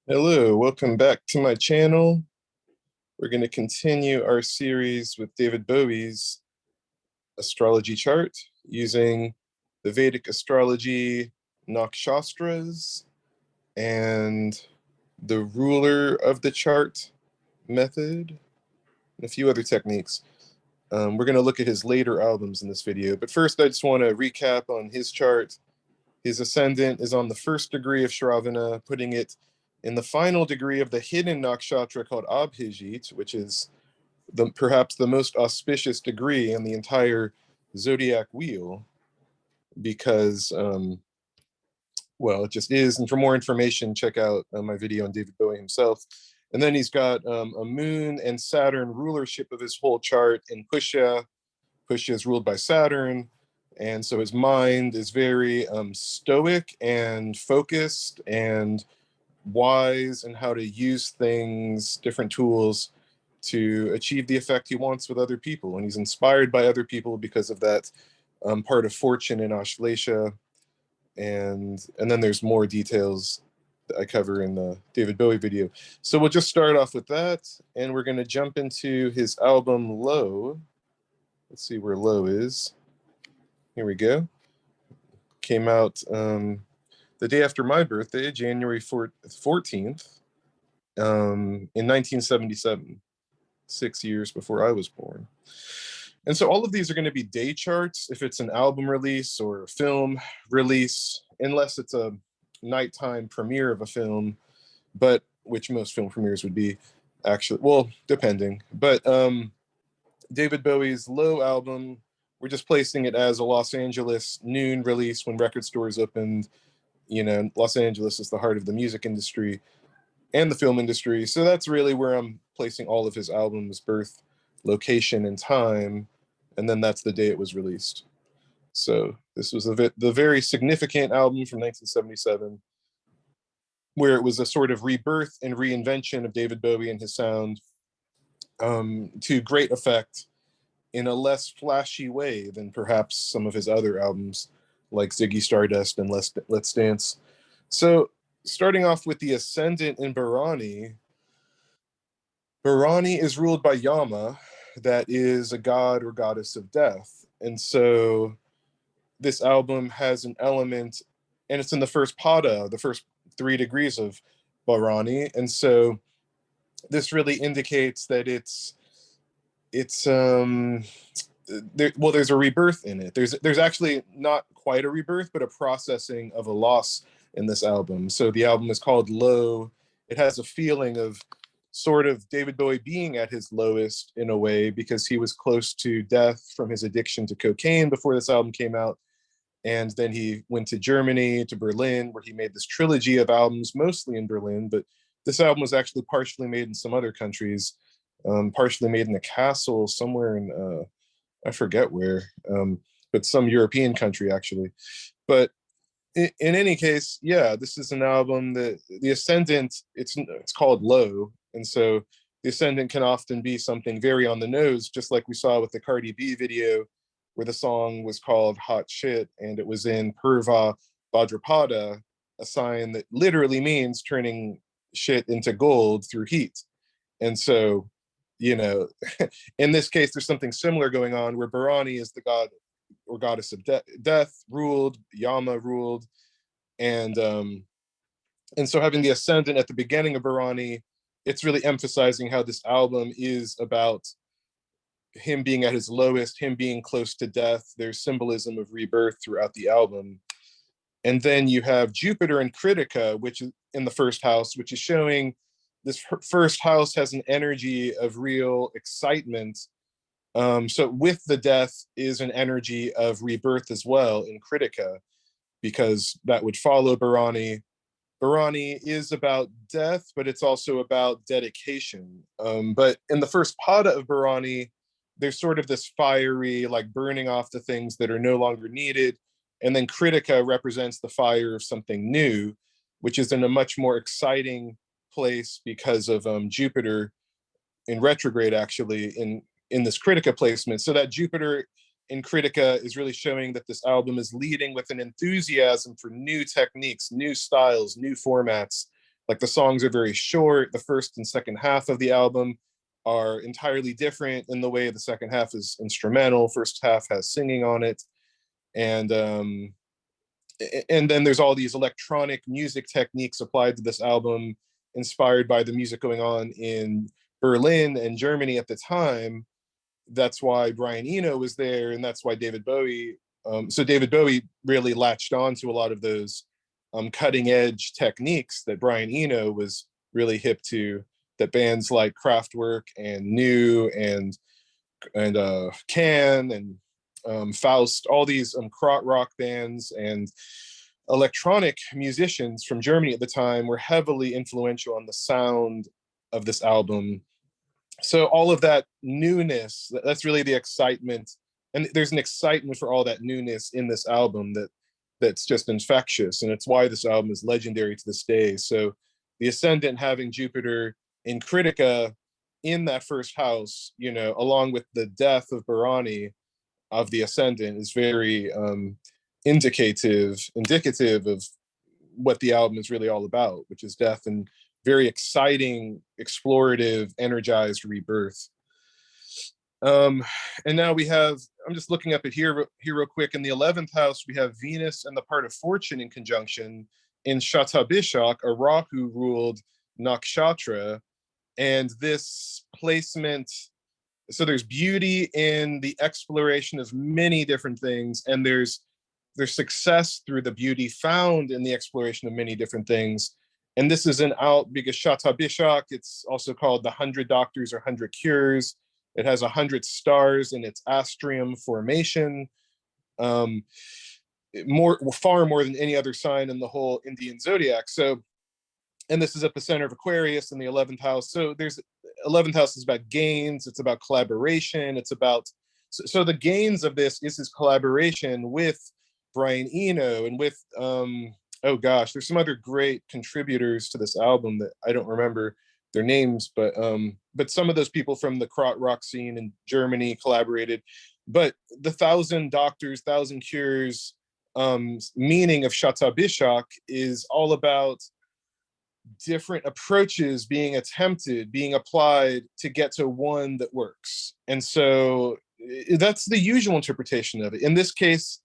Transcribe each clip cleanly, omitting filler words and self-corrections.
Hello, welcome back to my channel. We're going to continue our series with David Bowie's astrology chart using the Vedic Astrology Nakshatras and the ruler of the chart method and a few other techniques. We're going to look at his later albums in this video, but first I just want to recap on his chart. His ascendant is on the first degree of Shravana, putting it in the final degree of the hidden nakshatra called Abhijit, which is perhaps the most auspicious degree in the entire zodiac wheel, because, well, it just is. And for more information, check out my video on David Bowie himself. And then he's got a moon and Saturn rulership of his whole chart in Pushya. Pushya is ruled by Saturn. And so his mind is very stoic and focused and wise in how to use things, different tools to achieve the effect he wants with other people. And he's inspired by other people because of that part of fortune in Ashlesha. And then there's more details that I cover in the David Bowie video. So we'll just start off with that, and we're going to jump into his album Low. Let's see where Low is. Here we go. Came out the day after my birthday, January 14th, in 1977, 6 years before I was born. And so all of these are going to be day charts if it's an album release or a film release, unless it's a nighttime premiere of a film, but which most film premieres would be, actually, well, depending. But David Bowie's Low album, we're just placing it as a Los Angeles noon release when record stores opened. You know, Los Angeles is the heart of the music industry and the film industry. So that's really where I'm placing all of his albums, birth, location, and time. And then that's the day it was released. So this was the very significant album from 1977, where it was a sort of rebirth and reinvention of David Bowie and his sound to great effect in a less flashy way than perhaps some of his other albums like Ziggy Stardust and Let's Dance. So starting off with the ascendant in Bharani, Bharani is ruled by Yama, that is a god or goddess of death. And so this album has an element, and it's in the first pada, the first 3 degrees of Bharani. And so this really indicates that there's a rebirth in it. There's actually not quite a rebirth, but a processing of a loss in this album. So the album is called Low. It has a feeling of sort of David Bowie being at his lowest in a way, because he was close to death from his addiction to cocaine before this album came out. And then he went to Germany, to Berlin, where he made this trilogy of albums, mostly in Berlin, but this album was actually partially made in some other countries, partially made in a castle somewhere in, I forget where, but some European country, actually. But in any case, yeah, this is an album that the Ascendant, it's called Low. And so the Ascendant can often be something very on the nose, just like we saw with the Cardi B video, where the song was called Hot Shit, and it was in Purva Bhadrapada, a sign that literally means turning shit into gold through heat. And so, you know, in this case, there's something similar going on where Bharani is the god or goddess of death ruled, Yama ruled, and so having the Ascendant at the beginning of Bharani, it's really emphasizing how this album is about him being at his lowest, him being close to death. There's symbolism of rebirth throughout the album. And then you have Jupiter and Critica, which is in the first house, which is showing this first house has an energy of real excitement. So with the death is an energy of rebirth as well in Critica, because that would follow Bharani. Bharani is about death, but it's also about dedication. But in the first pada of Bharani, there's sort of this fiery, like burning off the things that are no longer needed. And then Critica represents the fire of something new, which is in a much more exciting place because of Jupiter in retrograde, actually, in this Critica placement. So that Jupiter in Critica is really showing that this album is leading with an enthusiasm for new techniques, new styles, new formats, Like the songs are very short. The first and second half of the album are entirely different in the way the second half is instrumental. First half has singing on it. And then there's all these electronic music techniques applied to this album, inspired by the music going on in Berlin and Germany at the time. That's why Brian Eno was there, and that's why David Bowie. So David Bowie really latched on to a lot of those cutting edge techniques that Brian Eno was really hip to, that bands like Kraftwerk and New and Can and Faust, all these krautrock bands and electronic musicians from Germany at the time were heavily influential on the sound of this album. So all of that newness, that's really the excitement. And there's an excitement for all that newness in this album that's just infectious. And it's why this album is legendary to this day. So the Ascendant having Jupiter in Critica in that first house, you know, along with the death of Bharani of the Ascendant, is very indicative of what the album is really all about, which is death and very exciting, explorative, energized rebirth. And now we have, I'm just looking up it here real quick. In the 11th house, we have Venus and the part of Fortune in conjunction in Shatabishak, a Rahu ruled nakshatra. And this placement, so there's beauty in the exploration of many different things, and there's success through the beauty found in the exploration of many different things. And this is an out because Shatabishak, it's also called the 100 Doctors or 100 Cures. It has 100 stars in its astrium formation, far more than any other sign in the whole Indian zodiac. So, and this is at the center of Aquarius in the 11th house. So there's 11th house is about gains. It's about collaboration. It's about, so the gains of this is his collaboration with Brian Eno and with, oh gosh, there's some other great contributors to this album that I don't remember their names, but some of those people from the krautrock scene in Germany collaborated. But the 1,000 Doctors, 1,000 Cures meaning of Shatabishak is all about different approaches being attempted, being applied to get to one that works. And so that's the usual interpretation of it. In this case,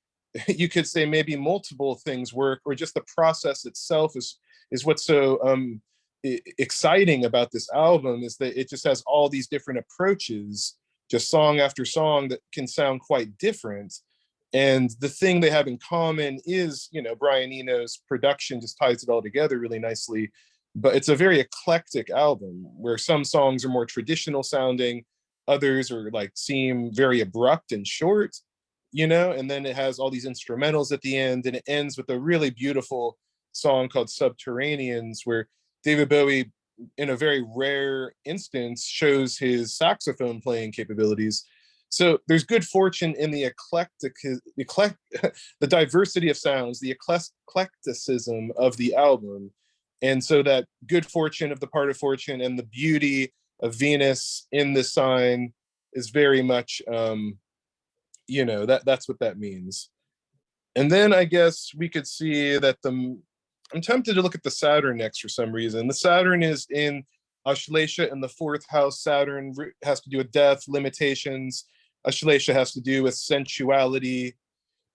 you could say maybe multiple things work, or just the process itself is what's so exciting about this album, is that it just has all these different approaches, just song after song, that can sound quite different. And the thing they have in common is, you know, Brian Eno's production just ties it all together really nicely. But it's a very eclectic album where some songs are more traditional sounding, others are like seem very abrupt and short, you know, and then it has all these instrumentals at the end, and it ends with a really beautiful song called Subterraneans, where David Bowie, in a very rare instance, shows his saxophone playing capabilities. So there's good fortune in the the diversity of sounds, the eclecticism of the album. And so that good fortune of the part of Fortune and the beauty of Venus in the sign is very much, you know, that's what that means. And then I guess we could see that I'm tempted to look at the Saturn next for some reason. The Saturn is in Ashlesha in the 4th house. Saturn has to do with death, limitations. Ashlesha has to do with sensuality.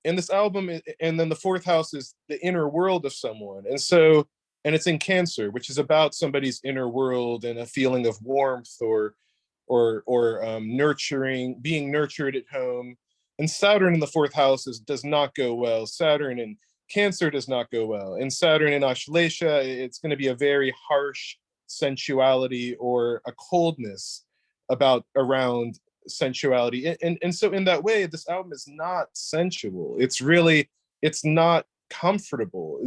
In this album, and then the 4th house is the inner world of someone. And so, and it's in Cancer, which is about somebody's inner world and a feeling of warmth or nurturing, being nurtured at home. And Saturn in the 4th house does not go well. Saturn in Cancer does not go well. And Saturn in Ashlesha, it's going to be a very harsh sensuality or a coldness around sensuality. And so in that way, this album is not sensual. It's not comfortable.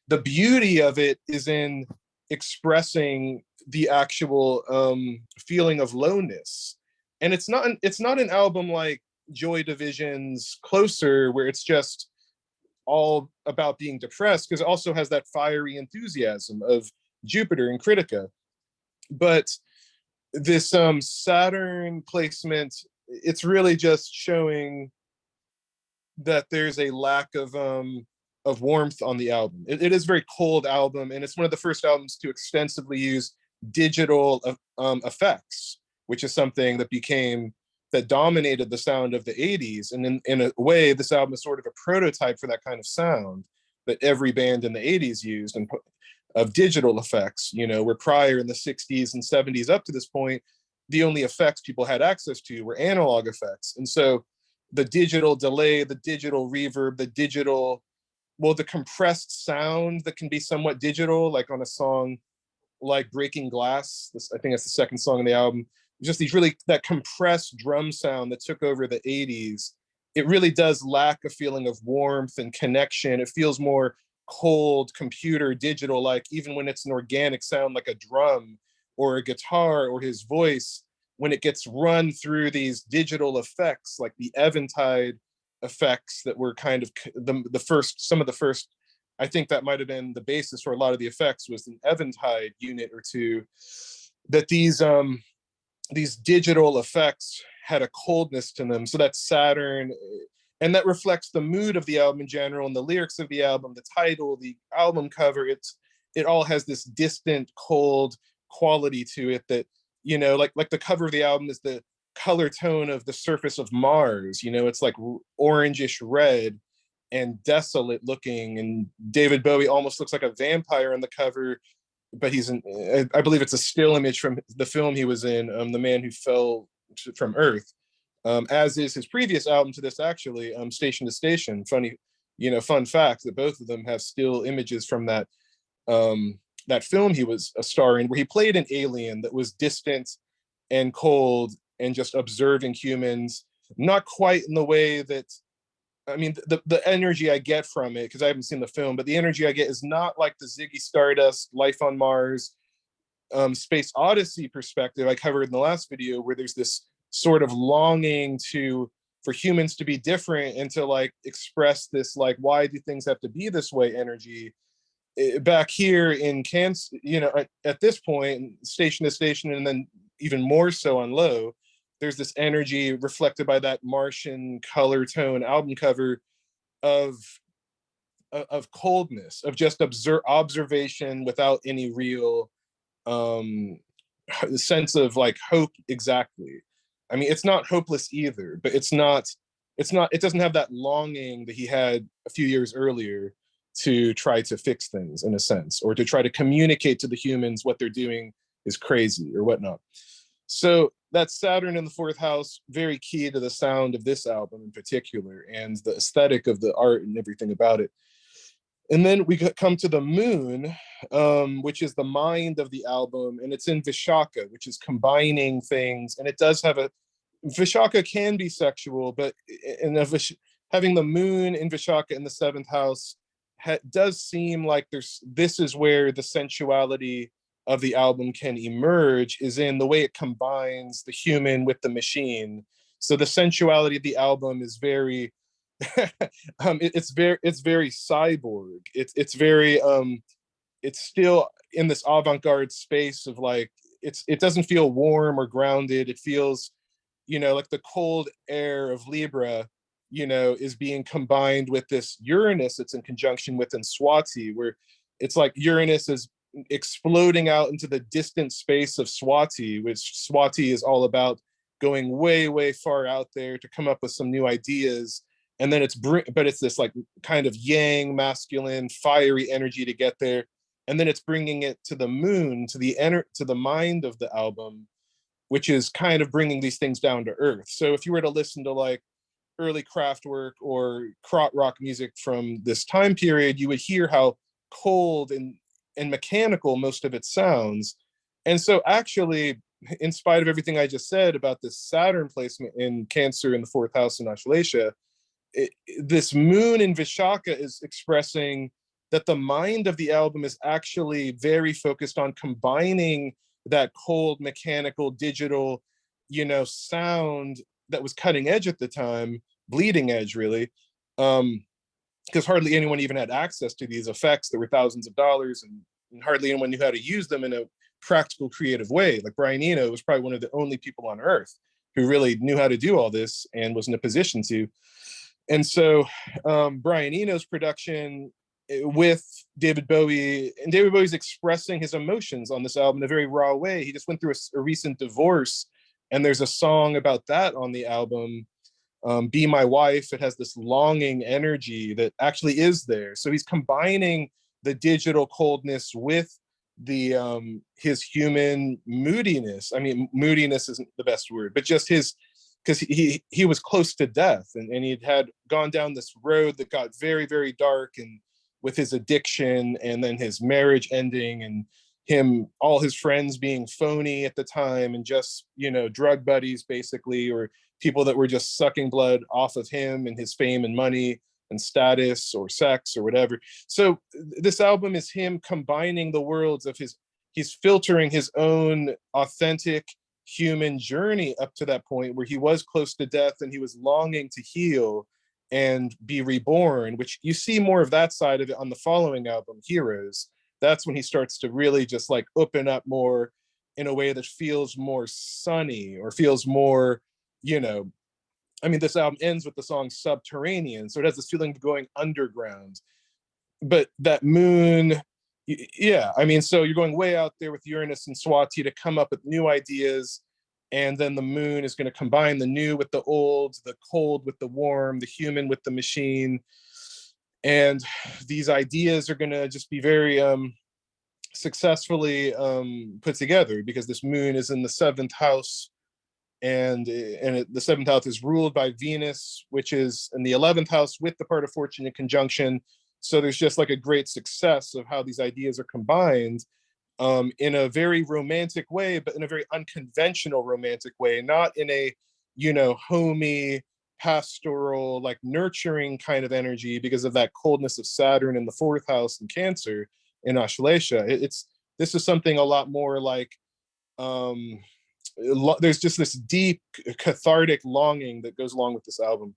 The beauty of it is in expressing the actual feeling of lowness. And it's not an album like Joy Division's Closer, where it's just all about being depressed, because it also has that fiery enthusiasm of Jupiter and Critica. But this Saturn placement, it's really just showing that there's a lack of warmth on the album. It is a very cold album, and it's one of the first albums to extensively use digital effects, which is something that dominated the sound of the 80s. And in a way, this album is sort of a prototype for that kind of sound that every band in the 80s used, and of digital effects, where prior in the 60s and 70s up to this point, the only effects people had access to were analog effects. And so the digital delay, the digital reverb, the compressed sound that can be somewhat digital, like on a song like Breaking Glass, I think that's the second song on the album, just that compressed drum sound that took over the 80s. It really does lack a feeling of warmth and connection. It feels more cold, computer, digital, like even when it's an organic sound like a drum or a guitar or his voice, when it gets run through these digital effects, like the Eventide effects that were kind of some of the first, I think that might have been the basis for a lot of the effects, was an Eventide unit or two, that these digital effects had a coldness to them. So that's Saturn, and that reflects the mood of the album in general, and the lyrics of the album, the title, the album cover. It all has this distant, cold quality to it that, like the cover of the album is the color tone of the surface of Mars. It's like orangish red and desolate looking, and David Bowie almost looks like a vampire on the cover, but I believe it's a still image from the film he was in, The Man Who Fell from Earth, as is his previous album to this, actually, Station to Station. Fun fact that both of them have still images from that film he was a star in, where he played an alien that was distant and cold and just observing humans, not quite in the way that, the energy I get from it, because I haven't seen the film, but the energy I get is not like the Ziggy Stardust, Life on Mars, Space Odyssey perspective I covered in the last video, where there's this sort of longing for humans to be different and to like express this, like, why do things have to be this way energy. Back here in Cancer, at this point, Station to Station, and then even more so on Low, there's this energy reflected by that Martian color tone album cover of coldness, of just observation without any real sense of like hope. Exactly. It's not hopeless either, but it doesn't have that longing that he had a few years earlier to try to fix things, in a sense, or to try to communicate to the humans what they're doing is crazy or whatnot. So that's Saturn in the fourth house, very key to the sound of this album in particular, and the aesthetic of the art and everything about it. And then we come to the moon, which is the mind of the album, and it's in Vishaka, which is combining things. And it does have Vishaka can be sexual, but having the moon in Vishaka in the seventh house does seem like this is where the sensuality of the album can emerge, is in the way it combines the human with the machine. So the sensuality of the album is very it's very cyborg. It's very it's still in this avant-garde space of like, it doesn't feel warm or grounded. It feels, like the cold air of Libra, is being combined with this Uranus it's in conjunction with in Swati, where it's like Uranus is exploding out into the distant space of Swati, which Swati is all about going way, way far out there to come up with some new ideas. And then it's this like kind of yang, masculine, fiery energy to get there. And then it's bringing it to the moon, to the mind of the album, which is kind of bringing these things down to earth. So if you were to listen to like early Kraftwerk or krautrock music from this time period, you would hear how cold and mechanical most of it sounds. And so actually, in spite of everything I just said about this Saturn placement in Cancer in the fourth house in Ashleisha, this moon in Vishaka is expressing that the mind of the album is actually very focused on combining that cold, mechanical, digital, sound that was cutting edge at the time, bleeding edge, really, because hardly anyone even had access to these effects that were thousands of dollars, and hardly anyone knew how to use them in a practical, creative way. Like Brian Eno was probably one of the only people on earth who really knew how to do all this and was in a position to. And so Brian Eno's production with David Bowie, and David Bowie's expressing his emotions on this album in a very raw way. He just went through a recent divorce, and there's a song about that on the album, Be My Wife. It has this longing energy that actually is there. So he's combining the digital coldness with the his human moodiness. I mean, moodiness isn't the best word, but just his, because he was close to death, and he had gone down this road that got very, very dark, and with his addiction, and then his marriage ending, and him, all his friends being phony at the time, and just, you know, drug buddies basically, or people that were just sucking blood off of him and his fame and money and status or sex or whatever. So this album is him combining the worlds of his, he's filtering his own authentic human journey up to that point where he was close to death and he was longing to heal and be reborn, which you see more of that side of it on the following album, Heroes. That's when he starts to really just like open up more in a way that feels more sunny or feels more, you know, I mean, this album ends with the song Subterranean, so it has this feeling of going underground. But that moon, yeah, I mean, so you're going way out there with Uranus and Swati to come up with new ideas, and then the moon is going to combine the new with the old, the cold with the warm, the human with the machine. And these ideas are going to just be very successfully put together, because this moon is in the seventh house, and the seventh house is ruled by Venus, which is in the 11th house with the part of fortune in conjunction. So there's just like a great success of how these ideas are combined in a very romantic way, but in a very unconventional romantic way, not in a, you know, homey, pastoral, like nurturing kind of energy because of that coldness of Saturn in the fourth house in Cancer in Ashlesha. This is something a lot more like, there's just this deep cathartic longing that goes along with this album.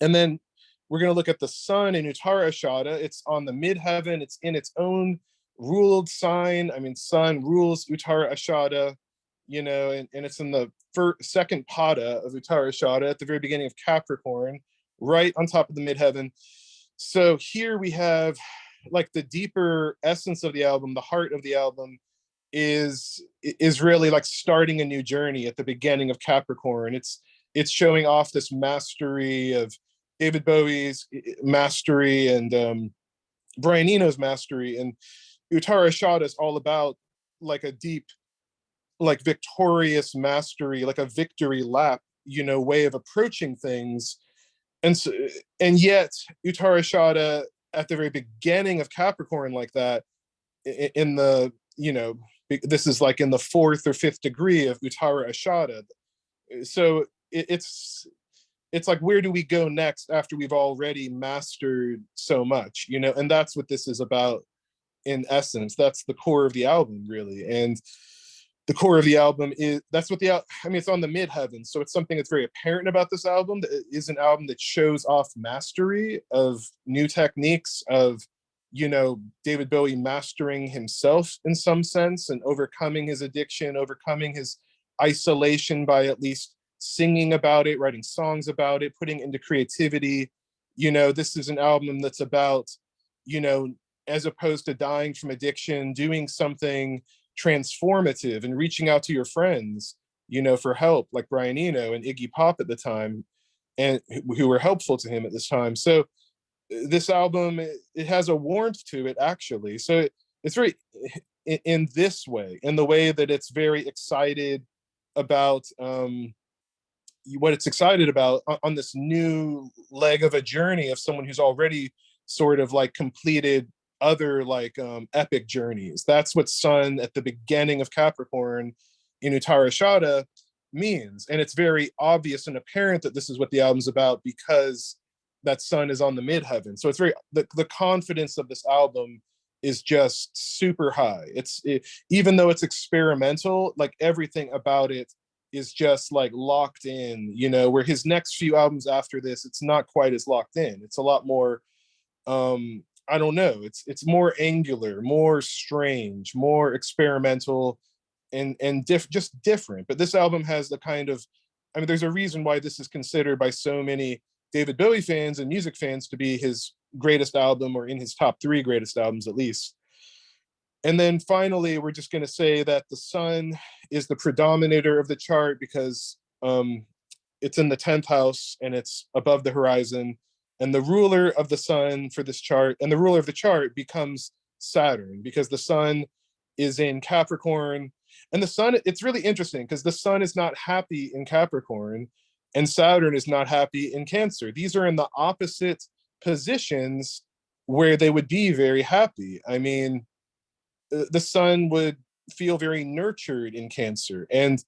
And then we're going to look at the sun in Uttara Ashada. It's on the midheaven. It's in its own ruled sign. I mean, sun rules Uttara Ashada, you know, and it's in the second pada of Uttara Ashada at the very beginning of Capricorn, right on top of the midheaven. So here we have like the deeper essence of the album, the heart of the album is really like starting a new journey at the beginning of Capricorn. It's showing off this mastery of David Bowie's mastery and Brian Eno's mastery, and Uttara Ashada is all about like a deep, like victorious mastery, like a victory lap, you know, way of approaching things. And so, and yet Uttara Ashada at the very beginning of Capricorn, like that, in the, you know, this is like in the fourth or fifth degree of Uttara Ashada. So it's like, where do we go next after we've already mastered so much, you know? And that's what this is about in essence. That's the core of the album, really. And the core of the album is, that's what I mean, it's on the midheaven, so it's something that's very apparent about this album. That is an album that shows off mastery of new techniques, of, you know, David Bowie mastering himself in some sense and overcoming his addiction, overcoming his isolation by at least singing about it, writing songs about it, putting into creativity. You know, this is an album that's about, you know, as opposed to dying from addiction, doing something transformative and reaching out to your friends, you know, for help, like Brian Eno and Iggy Pop at the time, and who were helpful to him at this time. So this album, it has a warmth to it, actually. So it's very, in this way, in the way that it's very excited about what it's excited about on this new leg of a journey of someone who's already sort of like completed other like epic journeys. That's what sun at the beginning of Capricorn in Uttara Ashada means. And it's very obvious and apparent that this is what the album's about, because that sun is on the midheaven. So it's very, the confidence of this album is just super high. Even though it's experimental, like everything about it is just like locked in, you know, where his next few albums after this, it's not quite as locked in. It's a lot more, I don't know, it's more angular, more strange, more experimental, and just different. But this album has the kind of, I mean, there's a reason why this is considered by so many David Bowie fans and music fans to be his greatest album, or in his top 3 greatest albums at least. And then finally, we're just going to say that the sun is the predominator of the chart because it's in the 10th house and it's above the horizon. And the ruler of the sun for this chart, and the ruler of the chart, becomes Saturn, because the sun is in Capricorn. And the sun, it's really interesting because the sun is not happy in Capricorn and Saturn is not happy in Cancer. These are in the opposite positions where they would be very happy. I mean, the sun would feel very nurtured in Cancer, and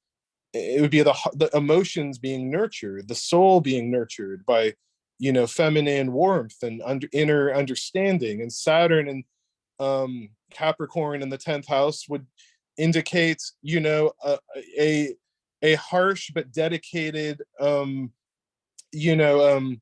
it would be the emotions being nurtured, the soul being nurtured by, you know, feminine warmth and inner understanding. And Saturn and Capricorn in the 10th house would indicate, you know, a harsh but dedicated, you know,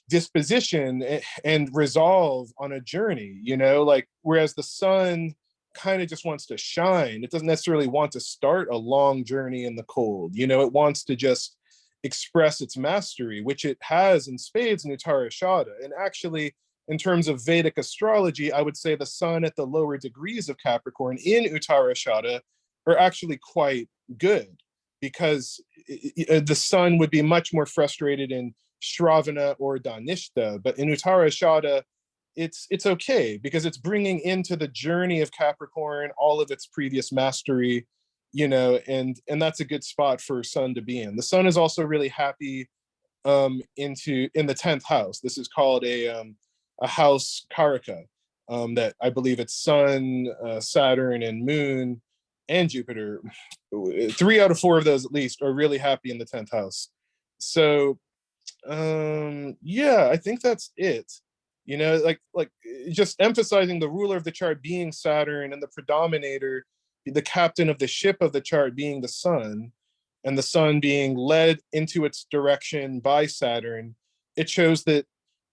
disposition and resolve on a journey, you know, like, whereas the sun kind of just wants to shine. It doesn't necessarily want to start a long journey in the cold. You know, it wants to just express its mastery, which it has in spades in Uttarashada. And actually, in terms of Vedic astrology, I would say the sun at the lower degrees of Capricorn in Uttarashada are actually quite good, because the sun would be much more frustrated in Shravana or Dhanishta, but in Uttarashada, it's okay because it's bringing into the journey of Capricorn all of its previous mastery, you know, and that's a good spot for sun to be in. The sun is also really happy in the 10th house. This is called a house Karaka, that I believe it's Sun, Saturn, and Moon, and Jupiter. 3 out of 4 of those at least are really happy in the 10th house. So yeah, I think that's it. You know, like just emphasizing the ruler of the chart being Saturn, and the predominator, the captain of the ship of the chart, being the sun, and the sun being led into its direction by Saturn. It shows that,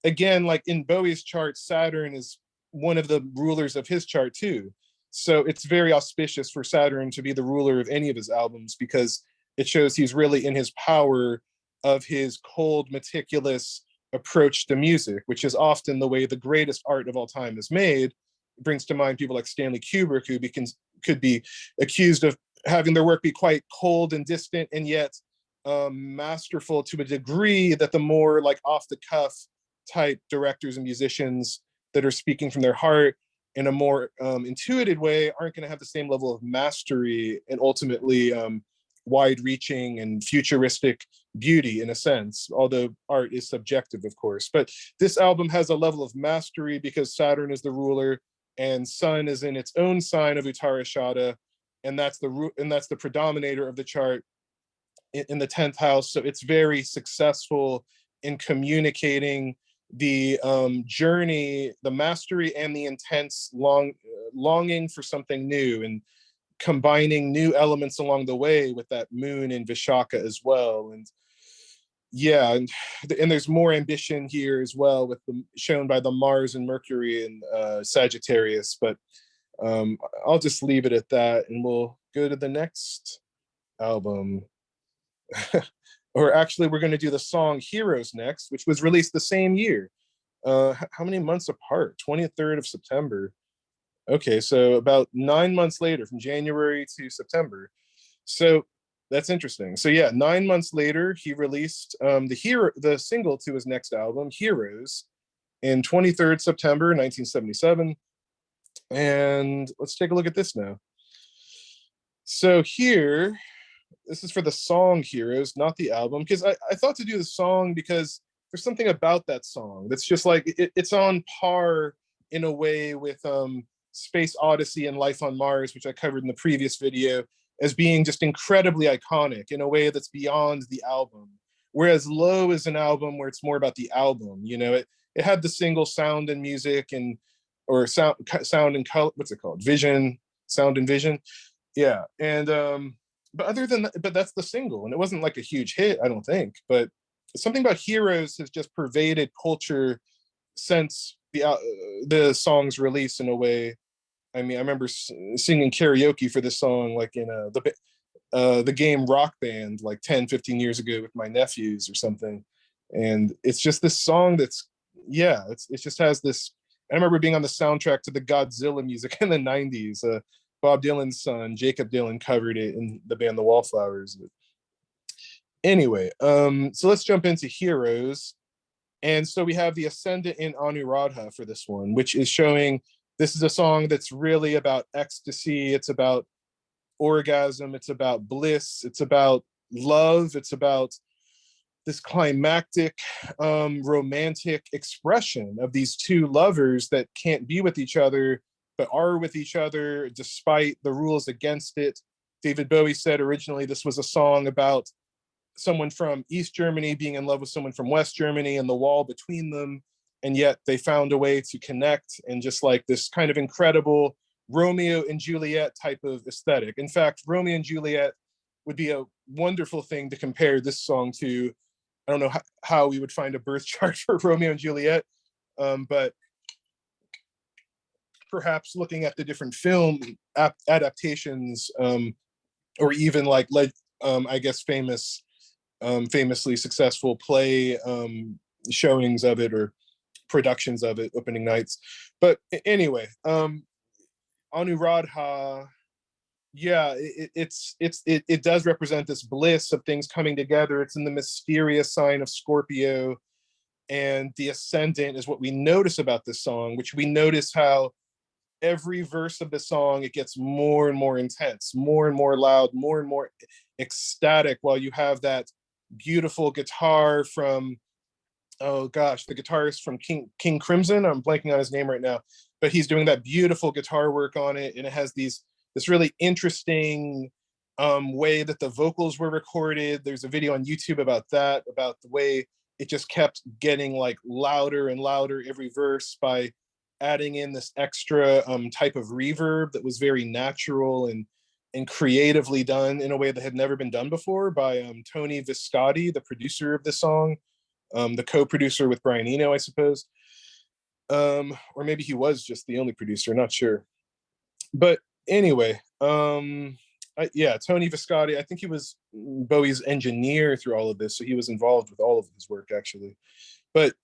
again, like in Bowie's chart, Saturn is one of the rulers of his chart too. So it's very auspicious for Saturn to be the ruler of any of his albums, because it shows he's really in his power of his cold, meticulous approach to music, which is often the way the greatest art of all time is made. It brings to mind people like Stanley Kubrick, who could be accused of having their work be quite cold and distant, and yet masterful to a degree that the more like off the cuff type directors and musicians that are speaking from their heart in a more intuitive way aren't going to have the same level of mastery and ultimately wide-reaching and futuristic beauty, in a sense, although art is subjective, of course. But this album has a level of mastery because Saturn is the ruler and Sun is in its own sign of Uttarashada, and that's the predominator of the chart in the 10th house. So it's very successful in communicating the journey, the mastery, and the intense longing for something new, and combining new elements along the way with that moon in Vishaka as well. And yeah, and there's more ambition here as well, with shown by the Mars and Mercury and Sagittarius. But I'll just leave it at that, and we'll go to the next album. Or actually, we're going to do the song Heroes next, which was released the same year. How many months apart? 23rd of September. Okay, so about 9 months later, from January to September. So that's interesting. So yeah, 9 months later, he released the single to his next album, Heroes, in 23rd September 1977. And let's take a look at this now. So here, this is for the song Heroes, not the album, because I thought to do the song because there's something about that song that's just like, it's on par in a way with Space Odyssey and Life on Mars, which I covered in the previous video, as being just incredibly iconic in a way that's beyond the album. Whereas Low is an album where it's more about the album. You know, it had the single Sound and Music, and or sound and color, what's it called? Vision, Sound and Vision. Yeah. And but other than that, but that's the single, and it wasn't like a huge hit, I don't think. But something about Heroes has just pervaded culture since the song's release in a way. I mean, I remember singing karaoke for this song, like in the game Rock Band, like 10, 15 years ago with my nephews or something. And it's just this song that's, yeah, it just has this. I remember being on the soundtrack to the Godzilla music in the 90s. Bob Dylan's son, Jacob Dylan, covered it in the band The Wallflowers. Anyway, so let's jump into heroes. And so we have the Ascendant in Anuradha for this one, which is showing this is a song that's really about ecstasy. It's about orgasm. It's about bliss. It's about love. It's about this climactic, romantic expression of these two lovers that can't be with each other, but are with each other despite the rules against it. David Bowie said originally this was a song about someone from East Germany being in love with someone from West Germany and the wall between them. And yet they found a way to connect, and just like this kind of incredible Romeo and Juliet type of aesthetic. In fact, Romeo and Juliet would be a wonderful thing to compare this song to. I don't know how we would find a birth chart for Romeo and Juliet, but perhaps looking at the different film adaptations, or even like I guess famously successful play showings of it, or productions of it, opening nights. But anyway, Anuradha, yeah, it does represent this bliss of things coming together. It's in the mysterious sign of Scorpio, and the Ascendant is what we notice about this song, which we notice how every verse of the song, it gets more and more intense, more and more loud, more and more ecstatic, while you have that beautiful guitar from, oh gosh, the guitarist from King Crimson. I'm blanking on his name right now, but he's doing that beautiful guitar work on it, and it has this really interesting way that the vocals were recorded. There's a video on YouTube about that, about the way it just kept getting like louder and louder every verse by adding in this extra type of reverb that was very natural and creatively done in a way that had never been done before by Tony Viscotti, the producer of the song, the co-producer with Brian Eno, I suppose. Or maybe he was just the only producer, not sure. But anyway, yeah, Tony Viscotti, I think he was Bowie's engineer through all of this, so he was involved with all of his work, actually. But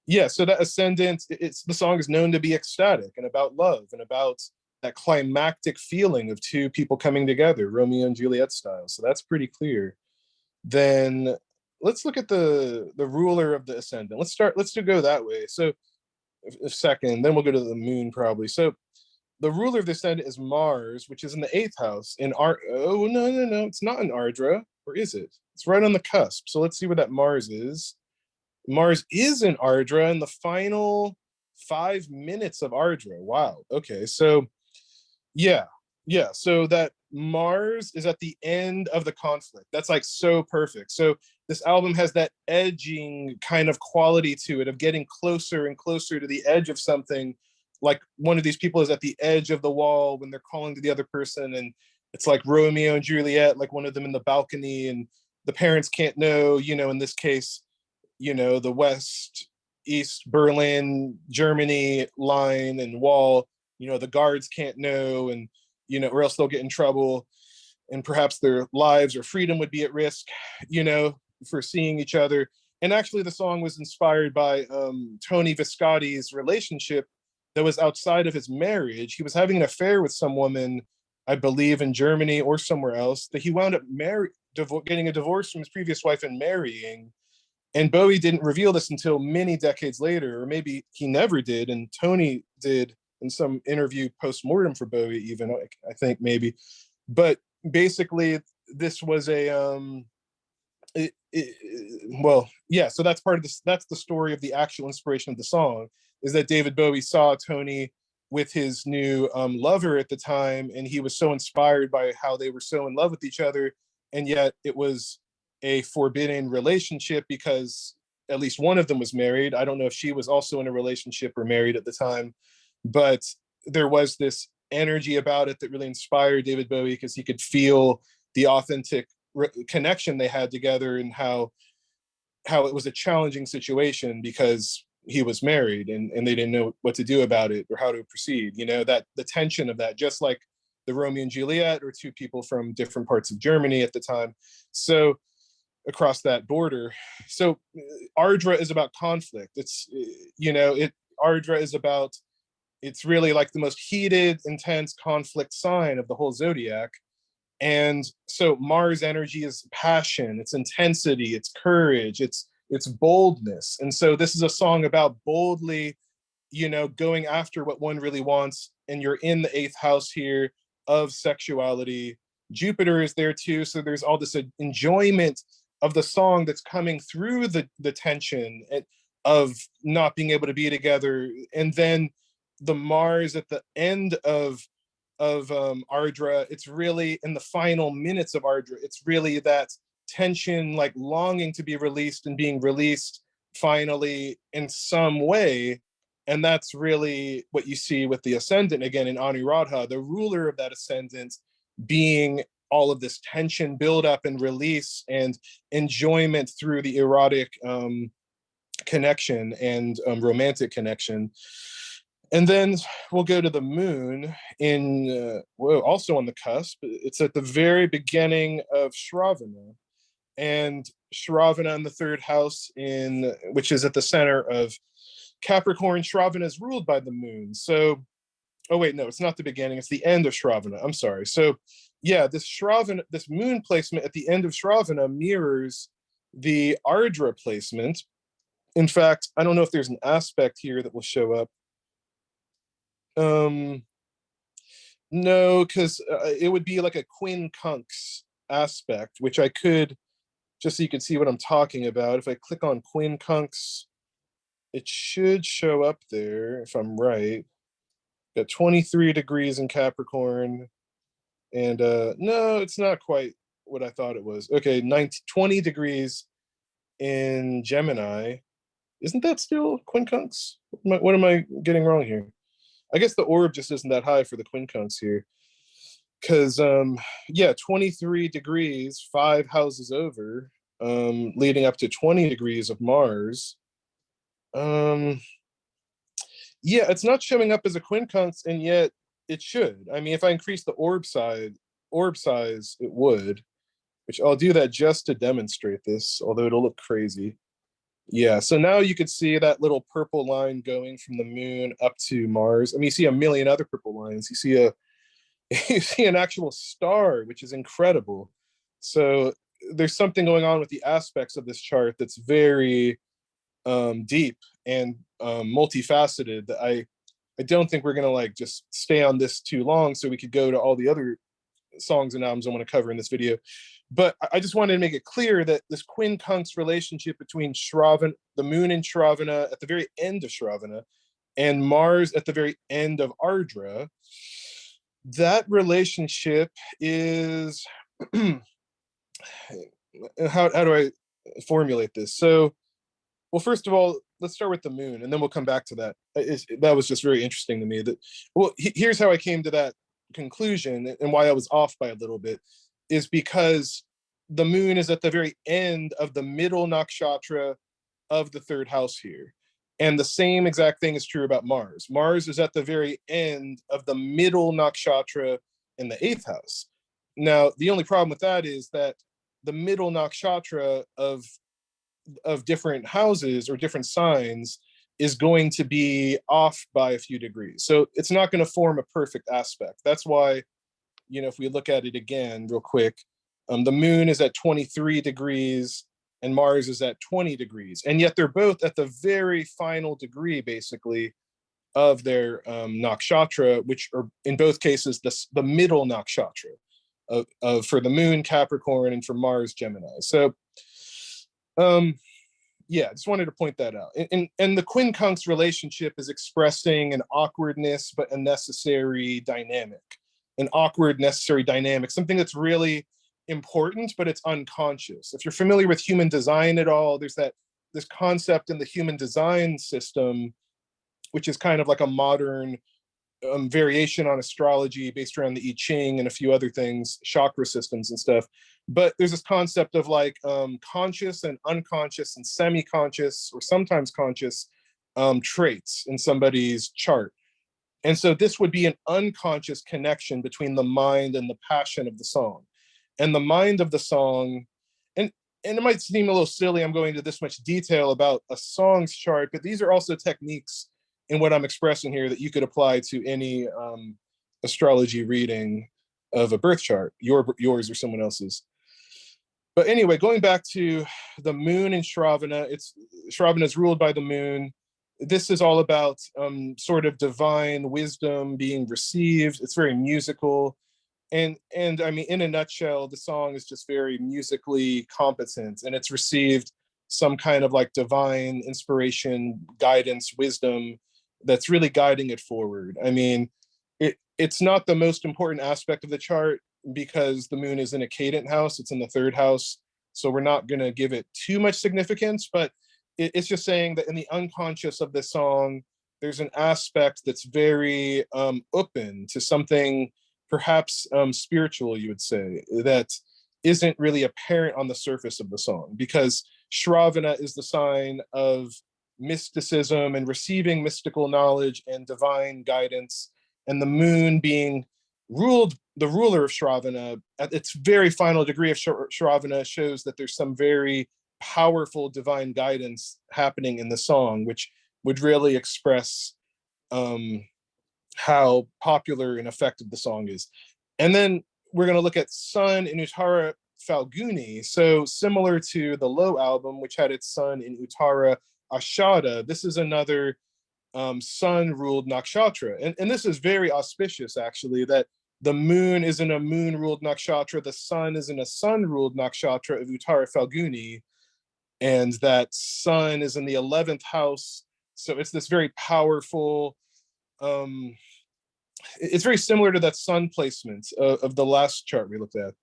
yeah, so that Ascendant, the song is known to be ecstatic and about love and about that climactic feeling of two people coming together, Romeo and Juliet style. So that's pretty clear. Then let's look at the ruler of the Ascendant. Let's go that way. So a second, then we'll go to the moon probably. So the ruler of the Ascendant is Mars, which is in the 8th house in oh no, it's not in Ardra, or is it? It's right on the cusp. So let's see where that Mars is. Mars is in Ardra in the final 5 minutes of Ardra. Wow. Okay. So yeah. So that Mars is at the end of the conflict. That's like so perfect. So this album has that edging kind of quality to it, of getting closer and closer to the edge of something. Like one of these people is at the edge of the wall when they're calling to the other person, and it's like Romeo and Juliet, like one of them in the balcony, and the parents can't know, in this case, the West, East Berlin, Germany line and wall, the guards can't know, and, or else they'll get in trouble, and perhaps their lives or freedom would be at risk, for seeing each other. And actually the song was inspired by Tony Viscotti's relationship that was outside of his marriage. He was having an affair with some woman, I believe in Germany or somewhere else, that he wound up getting a divorce from his previous wife and marrying. And Bowie didn't reveal this until many decades later, or maybe he never did. And Tony did in some interview post-mortem for Bowie, even, I think maybe. But basically, this was well, yeah, so that's part of this. That's the story of the actual inspiration of the song, is that David Bowie saw Tony with his new lover at the time, and he was so inspired by how they were so in love with each other, and yet it was a forbidden relationship because at least one of them was married. I don't know if she was also in a relationship or married at the time, but there was this energy about it that really inspired David Bowie, because he could feel the authentic connection they had together, and how it was a challenging situation because he was married and they didn't know what to do about it or how to proceed. That the tension of that, just like the Romeo and Juliet, or two people from different parts of Germany at the time. So across that border. So Ardra is about conflict. It's, Ardra is about, it's really like the most heated, intense conflict sign of the whole zodiac. And so Mars energy is passion, it's intensity, it's courage, it's boldness. And so this is a song about boldly, going after what one really wants. And you're in the eighth house here of sexuality. Jupiter is there too. So there's all this enjoyment of the song that's coming through the tension of not being able to be together. And then the Mars at the end of Ardra, it's really in the final minutes of Ardra, it's really that tension, like longing to be released and being released finally in some way. And that's really what you see with the ascendant again in Anuradha, the ruler of that ascendant being all of this tension build up and release and enjoyment through the erotic connection and romantic connection. And then we'll go to the moon in, also on the cusp. It's at the very beginning of Shravana. And Shravana in the third house, which is at the center of Capricorn. Shravana is ruled by the moon. So, oh wait, no, it's not the beginning. It's the end of Shravana. I'm sorry. So yeah, this moon placement at the end of Shravana mirrors the Ardra placement. In fact, I don't know if there's an aspect here that will show up. No, because it would be like a quincunx aspect, which I could, just so you can see what I'm talking about. If I click on quincunx, it should show up there if I'm right. Got 23 degrees in Capricorn, and no, it's not quite what I thought it was. Okay, 20 degrees in Gemini. Isn't that still quincunx? What am I getting wrong here? I guess the orb just isn't that high for the quincunx here. Because, yeah, 23 degrees, 5 houses over, leading up to 20 degrees of Mars. Yeah, it's not showing up as a quincunx, and yet it should. I mean, if I increase the orb size, it would, which I'll do that just to demonstrate this, although it'll look crazy. Yeah, so now you could see that little purple line going from the moon up to Mars. I mean, you see a million other purple lines. You see you see an actual star, which is incredible. So there's something going on with the aspects of this chart that's very deep and multifaceted that I don't think we're gonna like just stay on this too long, so we could go to all the other songs and albums I want to cover in this video. But I just wanted to make it clear that this quincunx relationship between Shravana, the moon in Shravana at the very end of Shravana, and Mars at the very end of Ardra, that relationship is how do I formulate this? So, well, first of all, let's start with the moon, and then we'll come back to that. That was just very interesting to me. Here's how I came to that conclusion and why I was off by a little bit, is because the moon is at the very end of the middle nakshatra of the third house here. And the same exact thing is true about Mars. Mars is at the very end of the middle nakshatra in the eighth house. Now, the only problem with that is that the middle nakshatra of different houses or different signs is going to be off by a few degrees. So it's not going to form a perfect aspect. That's why, if we look at it again real quick, the moon is at 23 degrees and Mars is at 20 degrees. And yet they're both at the very final degree, basically, of their nakshatra, which are in both cases the middle nakshatra for the moon Capricorn and for Mars Gemini. So yeah, I just wanted to point that out. And the quincunx relationship is expressing an awkwardness, but a necessary dynamic. An awkward, necessary dynamic, something that's really important, but it's unconscious. If you're familiar with human design at all, there's this concept in the human design system, which is kind of like a modern variation on astrology based around the I Ching and a few other things, chakra systems and stuff. But there's this concept of like conscious and unconscious and semi-conscious or sometimes conscious traits in somebody's chart. And so this would be an unconscious connection between the mind and the passion of the song. And the mind of the song, and and it might seem a little silly I'm going into this much detail about a song's chart, but these are also techniques in what I'm expressing here that you could apply to any astrology reading of a birth chart, yours or someone else's. But anyway, going back to the moon in Shravana, Shravana is ruled by the moon. This is all about sort of divine wisdom being received. It's very musical. And I mean, in a nutshell, the song is just very musically competent, and it's received some kind of like divine inspiration, guidance, wisdom that's really guiding it forward. I mean, it's not the most important aspect of the chart because the moon is in a cadent house, it's in the third house. So we're not going to give it too much significance, but it's just saying that in the unconscious of the song, there's an aspect that's very open to something perhaps spiritual, you would say, that isn't really apparent on the surface of the song, because Shravana is the sign of mysticism and receiving mystical knowledge and divine guidance, and the moon being the ruler of Shravana at its very final degree of Shravana shows that there's some very powerful divine guidance happening in the song, which would really express how popular and effective the song is. And then we're going to look at Sun in Uttara Falguni. So similar to the Low album, which had its sun in Uttara Ashada, this is another sun-ruled nakshatra. And this is very auspicious, actually, that the moon is in a moon-ruled nakshatra, the sun is in a sun-ruled nakshatra of Uttara Falguni, and that sun is in the 11th house. So it's this very powerful, it's very similar to that sun placement of the last chart we looked at.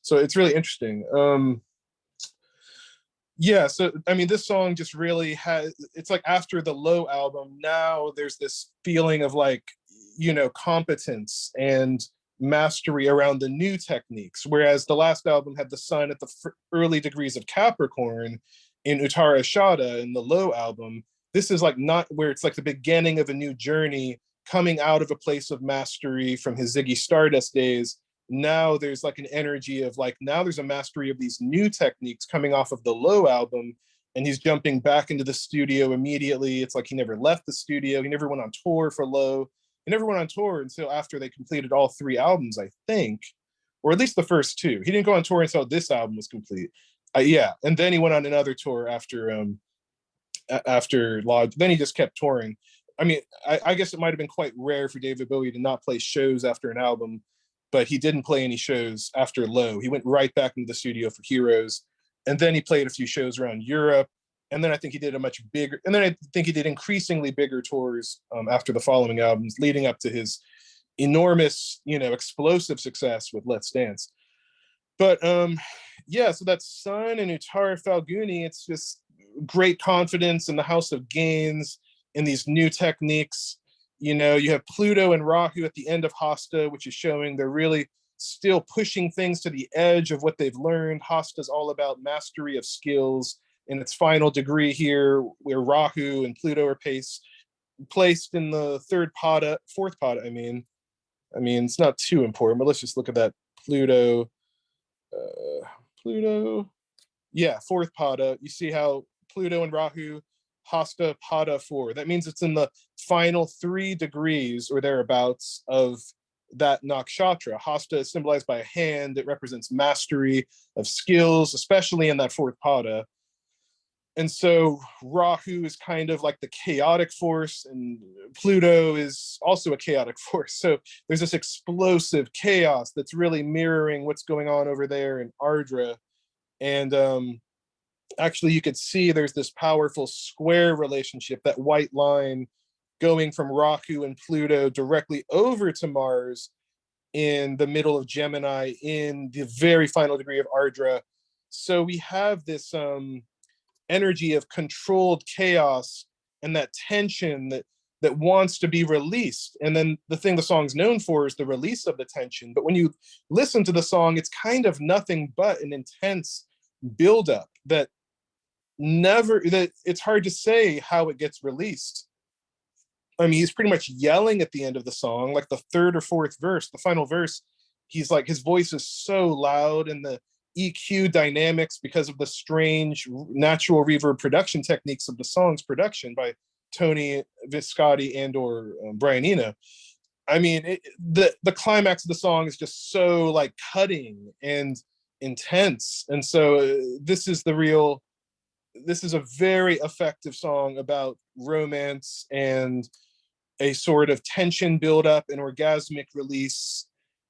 So it's really interesting. Yeah, so I mean, this song just really has, it's like after the Low album, now there's this feeling of like, you know, competence and mastery around the new techniques. Whereas the last album had the sun at the early degrees of Capricorn in Uttara Ashada in the Low album. This is like not where it's like the beginning of a new journey coming out of a place of mastery from his Ziggy Stardust days. Now there's like an energy of like, now there's a mastery of these new techniques coming off of the Low album, and he's jumping back into the studio immediately. It's like he never left the studio. He never went on tour for Low. He never went on tour until after they completed all 3 albums, I think, or at least the first 2. He didn't go on tour until this album was complete. Yeah, and then he went on another tour after Lodge. Then he just kept touring. I mean, I guess it might have been quite rare for David Bowie to not play shows after an album, but he didn't play any shows after Low. He went right back into the studio for Heroes, and then he played a few shows around Europe, and then I think he did increasingly bigger tours after the following albums, leading up to his enormous, you know, explosive success with Let's Dance. But yeah, so that's Sun and Uttara Falguni. It's just great confidence in the House of Gains, in these new techniques. You know, you have Pluto and Rahu at the end of Hasta, which is showing they're really still pushing things to the edge of what they've learned. Hasta is all about mastery of skills in its final degree here, where Rahu and Pluto are placed in the fourth pada. I mean, it's not too important, but let's just look at that Pluto. Yeah, fourth pada. You see how Pluto and Rahu, Hasta pada 4. That means it's in the final 3 degrees or thereabouts of that nakshatra. Hasta is symbolized by a hand. It represents mastery of skills, especially in that fourth pada. And so Rahu is kind of like the chaotic force, and Pluto is also a chaotic force. So there's this explosive chaos that's really mirroring what's going on over there in Ardra. And actually, you could see there's this powerful square relationship, that white line going from Rahu and Pluto directly over to Mars in the middle of Gemini in the very final degree of Ardra. So we have this energy of controlled chaos and that tension that wants to be released. And then the thing the song's known for is the release of the tension. But when you listen to the song, it's kind of nothing but an intense buildup that it's hard to say how it gets released. I mean, he's pretty much yelling at the end of the song, like the 3rd or 4th verse, the final verse. He's like, his voice is so loud, and EQ dynamics because of the strange natural reverb production techniques of the song's production by Tony Visconti and or Brian Eno. I mean, the climax of the song is just so like cutting and intense, and so this is a very effective song about romance and a sort of tension buildup and orgasmic release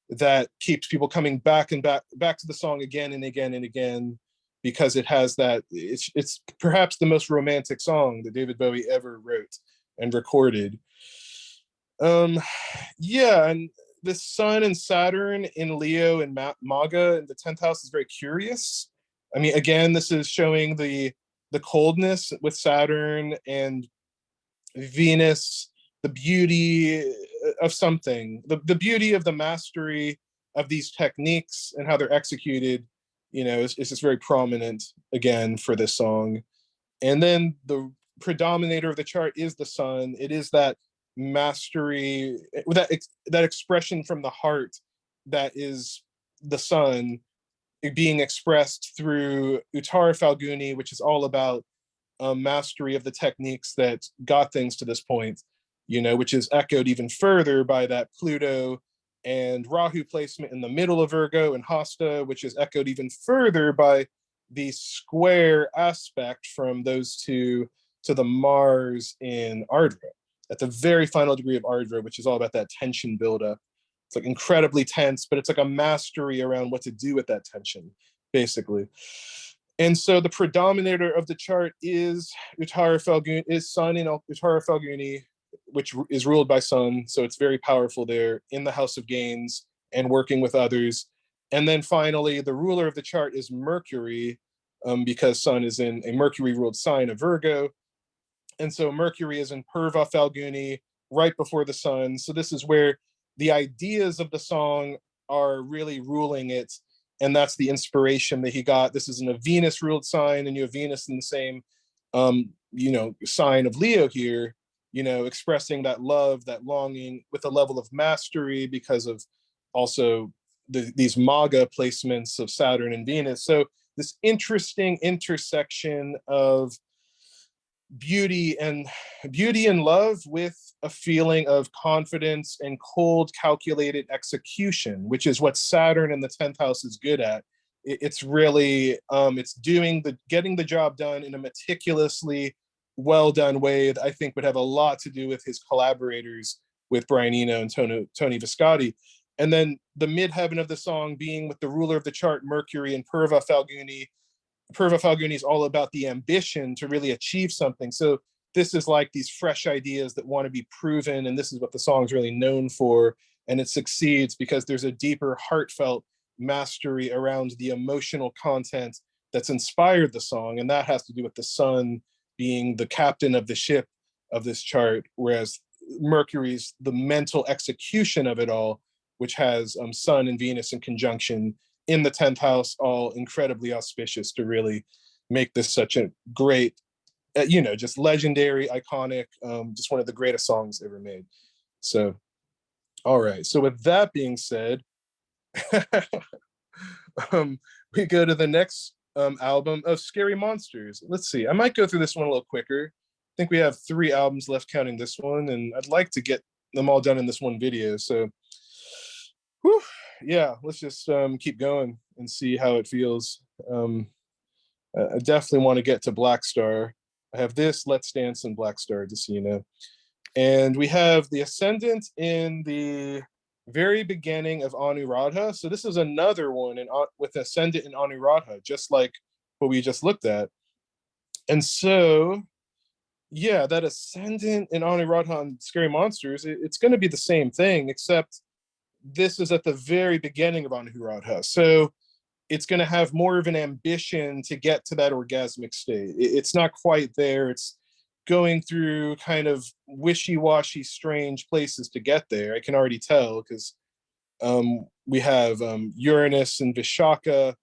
that keeps people coming back and back to the song again and again and again, because it has that, it's perhaps the most romantic song that David Bowie ever wrote and recorded. Yeah, and this Sun and Saturn in Leo and Maga in the 10th house is very curious. I mean, again, this is showing the coldness with Saturn and Venus, the beauty of something, the beauty of the mastery of these techniques and how they're executed, you know, is just very prominent again for this song. And then the predominator of the chart is the Sun. It is that mastery, that expression from the heart that is the Sun being expressed through Uttara Falguni, which is all about mastery of the techniques that got things to this point, you know, which is echoed even further by that Pluto and Rahu placement in the middle of Virgo and Hasta, which is echoed even further by the square aspect from those two to the Mars in Ardra, at the very final degree of Ardra, which is all about that tension buildup. It's like incredibly tense, but it's like a mastery around what to do with that tension, basically. And so the predominator of the chart is Uttara Falguni, is Sun in Uttara Falguni, which is ruled by Sun. So it's very powerful there in the House of Gains and working with others. And then finally, the ruler of the chart is Mercury, because Sun is in a Mercury-ruled sign of Virgo. And so Mercury is in Purva Falguni, right before the Sun. So this is where the ideas of the song are really ruling it. And that's the inspiration that he got. This is in a Venus-ruled sign, and you have Venus in the same, you know, sign of Leo here, you know, expressing that love, that longing with a level of mastery because of also these Maga placements of Saturn and Venus. So this interesting intersection of beauty and love with a feeling of confidence and cold, calculated execution, which is what Saturn in the 10th house is good at. It's really, it's getting the job done in a meticulously well done way that I think would have a lot to do with his collaborators with Brian Eno and Tony Visconti. And then the midheaven of the song being with the ruler of the chart, Mercury and Purva Falguni. Purva Falguni is all about the ambition to really achieve something. So this is like these fresh ideas that want to be proven, and this is what the song's really known for. And it succeeds because there's a deeper, heartfelt mastery around the emotional content that's inspired the song, and that has to do with the Sun being the captain of the ship of this chart, whereas Mercury's the mental execution of it all, which has Sun and Venus in conjunction in the 10th house, all incredibly auspicious to really make this such a great, you know, just legendary, iconic, just one of the greatest songs ever made. So, all right. So with that being said, we go to the next album of Scary Monsters. Let's see. I might go through this one a little quicker. I think we have 3 albums left counting this one, and I'd like to get them all done in this one video. So, whew, yeah, let's just keep going and see how it feels. I definitely want to get to Blackstar. I have this, Let's Dance, and Blackstar, just so you know. And we have the Ascendant in the very beginning of Anuradha. So this is another one with Ascendant in Anuradha, just like what we just looked at. And so, yeah, that Ascendant in Anuradha on Scary Monsters, it's going to be the same thing, except this is at the very beginning of Anuradha. So it's going to have more of an ambition to get to that orgasmic state. It's not quite there. It's going through kind of wishy-washy, strange places to get there. I can already tell because we have Uranus and Vishaka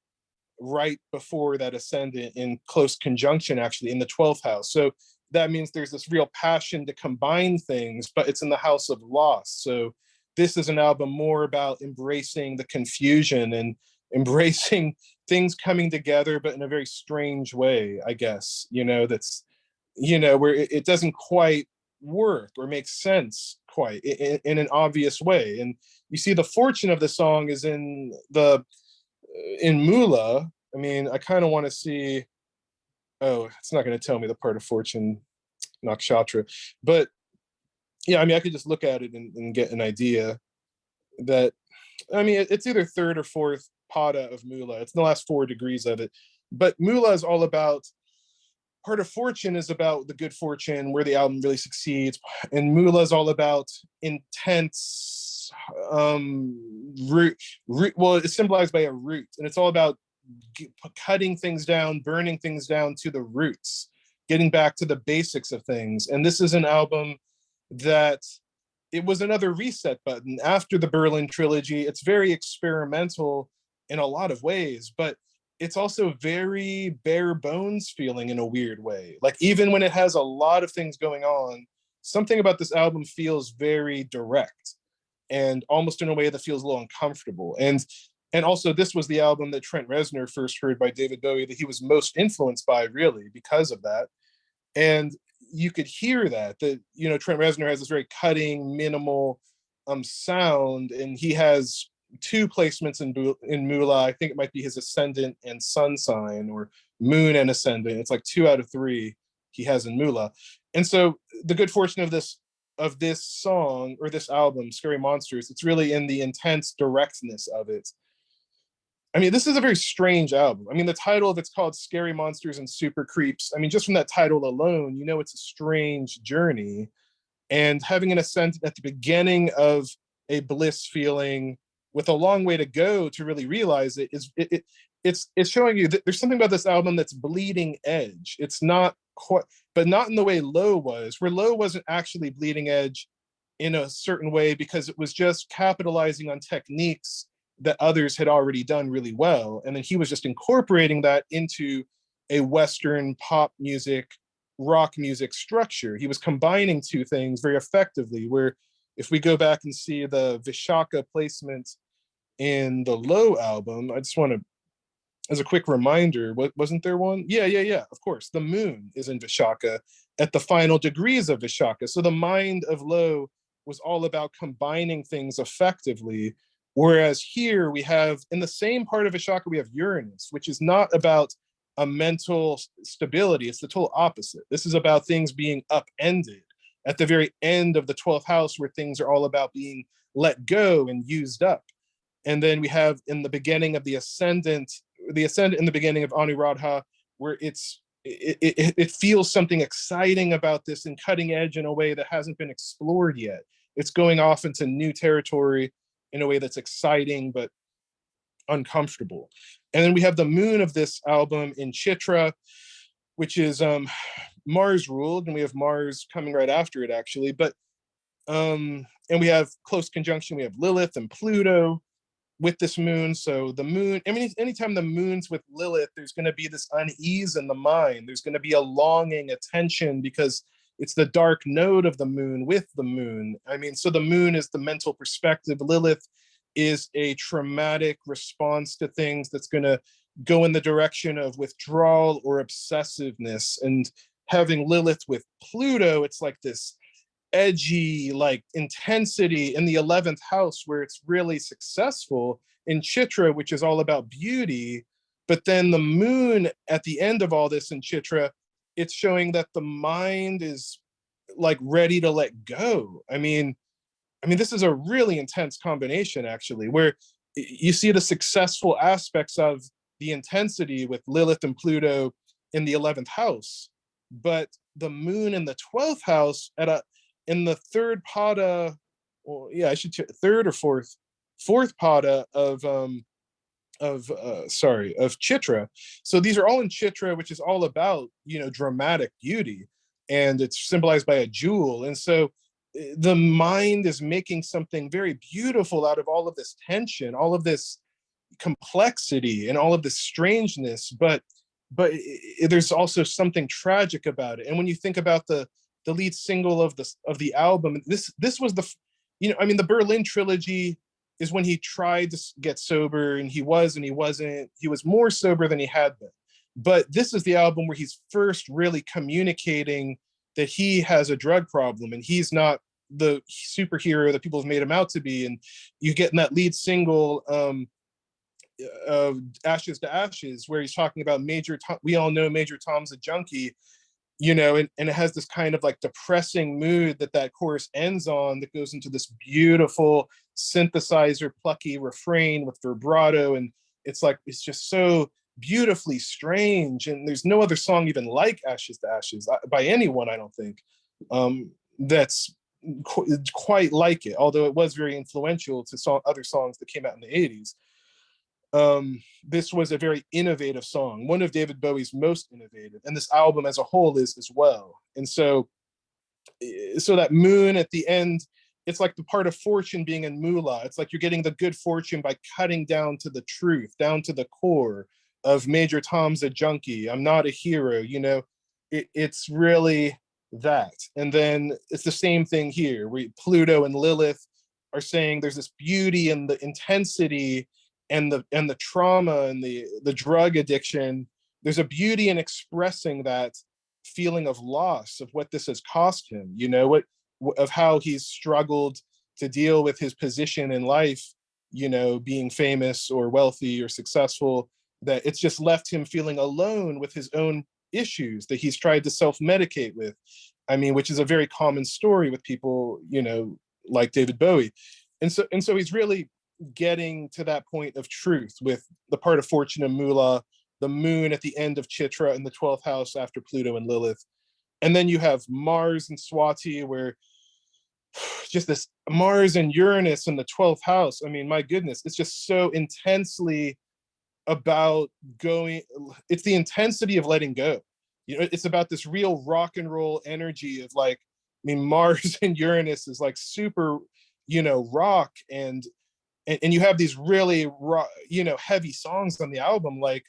right before that ascendant in close conjunction, actually, in the 12th house. So that means there's this real passion to combine things, but it's in the house of loss. So this is an album more about embracing the confusion and embracing things coming together, but in a very strange way, I guess, that's, where it doesn't quite work or make sense quite in an obvious way. And you see the fortune of the song is in Mula. I mean, I kind of want to see, oh, it's not going to tell me the part of fortune nakshatra, but yeah, I mean, I could just look at it and get an idea that, I mean, it's either third or fourth pada of Mula. It's the last 4 degrees of it. But Mula is all about, part of fortune is about the good fortune, where the album really succeeds. And Mula is all about intense root. Well, it's symbolized by a root. And it's all about cutting things down, burning things down to the roots, getting back to the basics of things. And this is an album that it was another reset button after the Berlin trilogy. It's very experimental in a lot of ways, but it's also very bare bones feeling in a weird way. Like, even when it has a lot of things going on, something about this album feels very direct and almost in a way that feels a little uncomfortable. And also, this was the album that Trent Reznor first heard by David Bowie, that he was most influenced by, really, because of that. And you could hear that Trent Reznor has this very cutting, minimal sound, and he has 2 placements in Mula. I think it might be his ascendant and sun sign, or moon and ascendant. It's like 2 out of 3 he has in Mula. And so the good fortune of this song, or this album, Scary Monsters, it's really in the intense directness of it. I mean, this is a very strange album. I mean, the title of it's called Scary Monsters and Super Creeps. I mean, just from that title alone, it's a strange journey. And having an ascent at the beginning of a bliss feeling with a long way to go to really realize it is, it's showing you that there's something about this album that's bleeding edge. It's not quite, but not in the way Low was, where Low wasn't actually bleeding edge in a certain way, because it was just capitalizing on techniques that others had already done really well. And then he was just incorporating that into a Western pop music, rock music structure. He was combining 2 things very effectively, where if we go back and see the Vishaka placement in the Low album, I just want to, as a quick reminder, wasn't there one? Yeah, of course. The moon is in Vishaka at the final degrees of Vishaka. So the mind of Low was all about combining things effectively. Whereas here we have, in the same part of Vishaka, we have Uranus, which is not about a mental stability. It's the total opposite. This is about things being upended at the very end of the 12th house, where things are all about being let go and used up. And then we have in the beginning of the ascendant in the beginning of Anuradha, where it feels something exciting about this and cutting edge in a way that hasn't been explored yet. It's going off into new territory in a way that's exciting but uncomfortable. And then we have the moon of this album in Chitra, which is Mars ruled, and we have Mars coming right after it, actually. But and we have close conjunction. We have Lilith and Pluto with this moon. So the moon, I mean, anytime the moon's with Lilith, there's going to be this unease in the mind. There's going to be a longing, a tension, because it's the dark node of the moon with the moon. I mean, so the moon is the mental perspective. Lilith is a traumatic response to things that's going to go in the direction of withdrawal or obsessiveness. And having Lilith with Pluto, it's like this edgy, like, intensity in the 11th house, where it's really successful in Chitra, which is all about beauty. But then the moon at the end of all this in Chitra, it's showing that the mind is like ready to let go. I mean, this is a really intense combination, actually, where you see the successful aspects of the intensity with Lilith and Pluto in the 11th house, but the moon in the 12th house in the third pada, well, yeah, I should third or fourth pada of Chitra. So these are all in Chitra, which is all about, dramatic beauty, and it's symbolized by a jewel. And so the mind is making something very beautiful out of all of this tension, all of this complexity, and all of this strangeness. But there's also something tragic about it. And when you think about the lead single of the album, this was the Berlin trilogy is when he tried to get sober, and he was and he wasn't. He was more sober than he had been. But this is the album where he's first really communicating that he has a drug problem and he's not the superhero that people have made him out to be. And you get in that lead single, Ashes to Ashes, where he's talking about we all know Major Tom's a junkie, and it has this kind of like depressing mood that chorus ends on, that goes into this beautiful synthesizer plucky refrain with vibrato, and it's just so beautifully strange, and there's no other song even like Ashes to Ashes by anyone, I don't think, that's quite like it, although it was very influential to other songs that came out in the 80s. This was a very innovative song, one of David Bowie's most innovative, and this album as a whole is as well. And so that moon at the end, it's like the part of fortune being in moolah. It's like you're getting the good fortune by cutting down to the truth, down to the core of Major Tom's a junkie, I'm not a hero, it's really that. And then it's the same thing here, where Pluto and Lilith are saying there's this beauty and the intensity and the trauma and the drug addiction. There's a beauty in expressing that feeling of loss, of what this has cost him, of how he's struggled to deal with his position in life, being famous or wealthy or successful, that it's just left him feeling alone with his own issues that he's tried to self-medicate with. I mean, which is a very common story with people, like David Bowie. And so he's really getting to that point of truth with the part of fortune and moolah, the moon at the end of Chitra in the 12th house after Pluto and Lilith. And then you have Mars and Swati, where just this Mars and Uranus in the 12th house. I mean, my goodness, it's just so intensely about it's the intensity of letting go. It's about this real rock and roll energy of like, I mean, Mars and Uranus is like super, rock, and you have these really rock, heavy songs on the album, like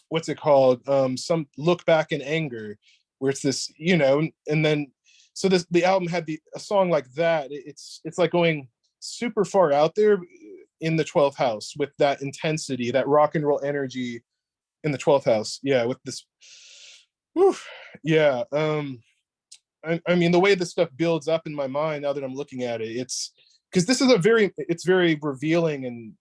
what's it called? Some Look Back in Anger, where it's this, and then so the album had a song like that. It's like going super far out there in the 12th house with that intensity, that rock and roll energy in the 12th house. Yeah, with this, whew, yeah. I mean, the way this stuff builds up in my mind now that I'm looking at it, it's because this is it's very revealing and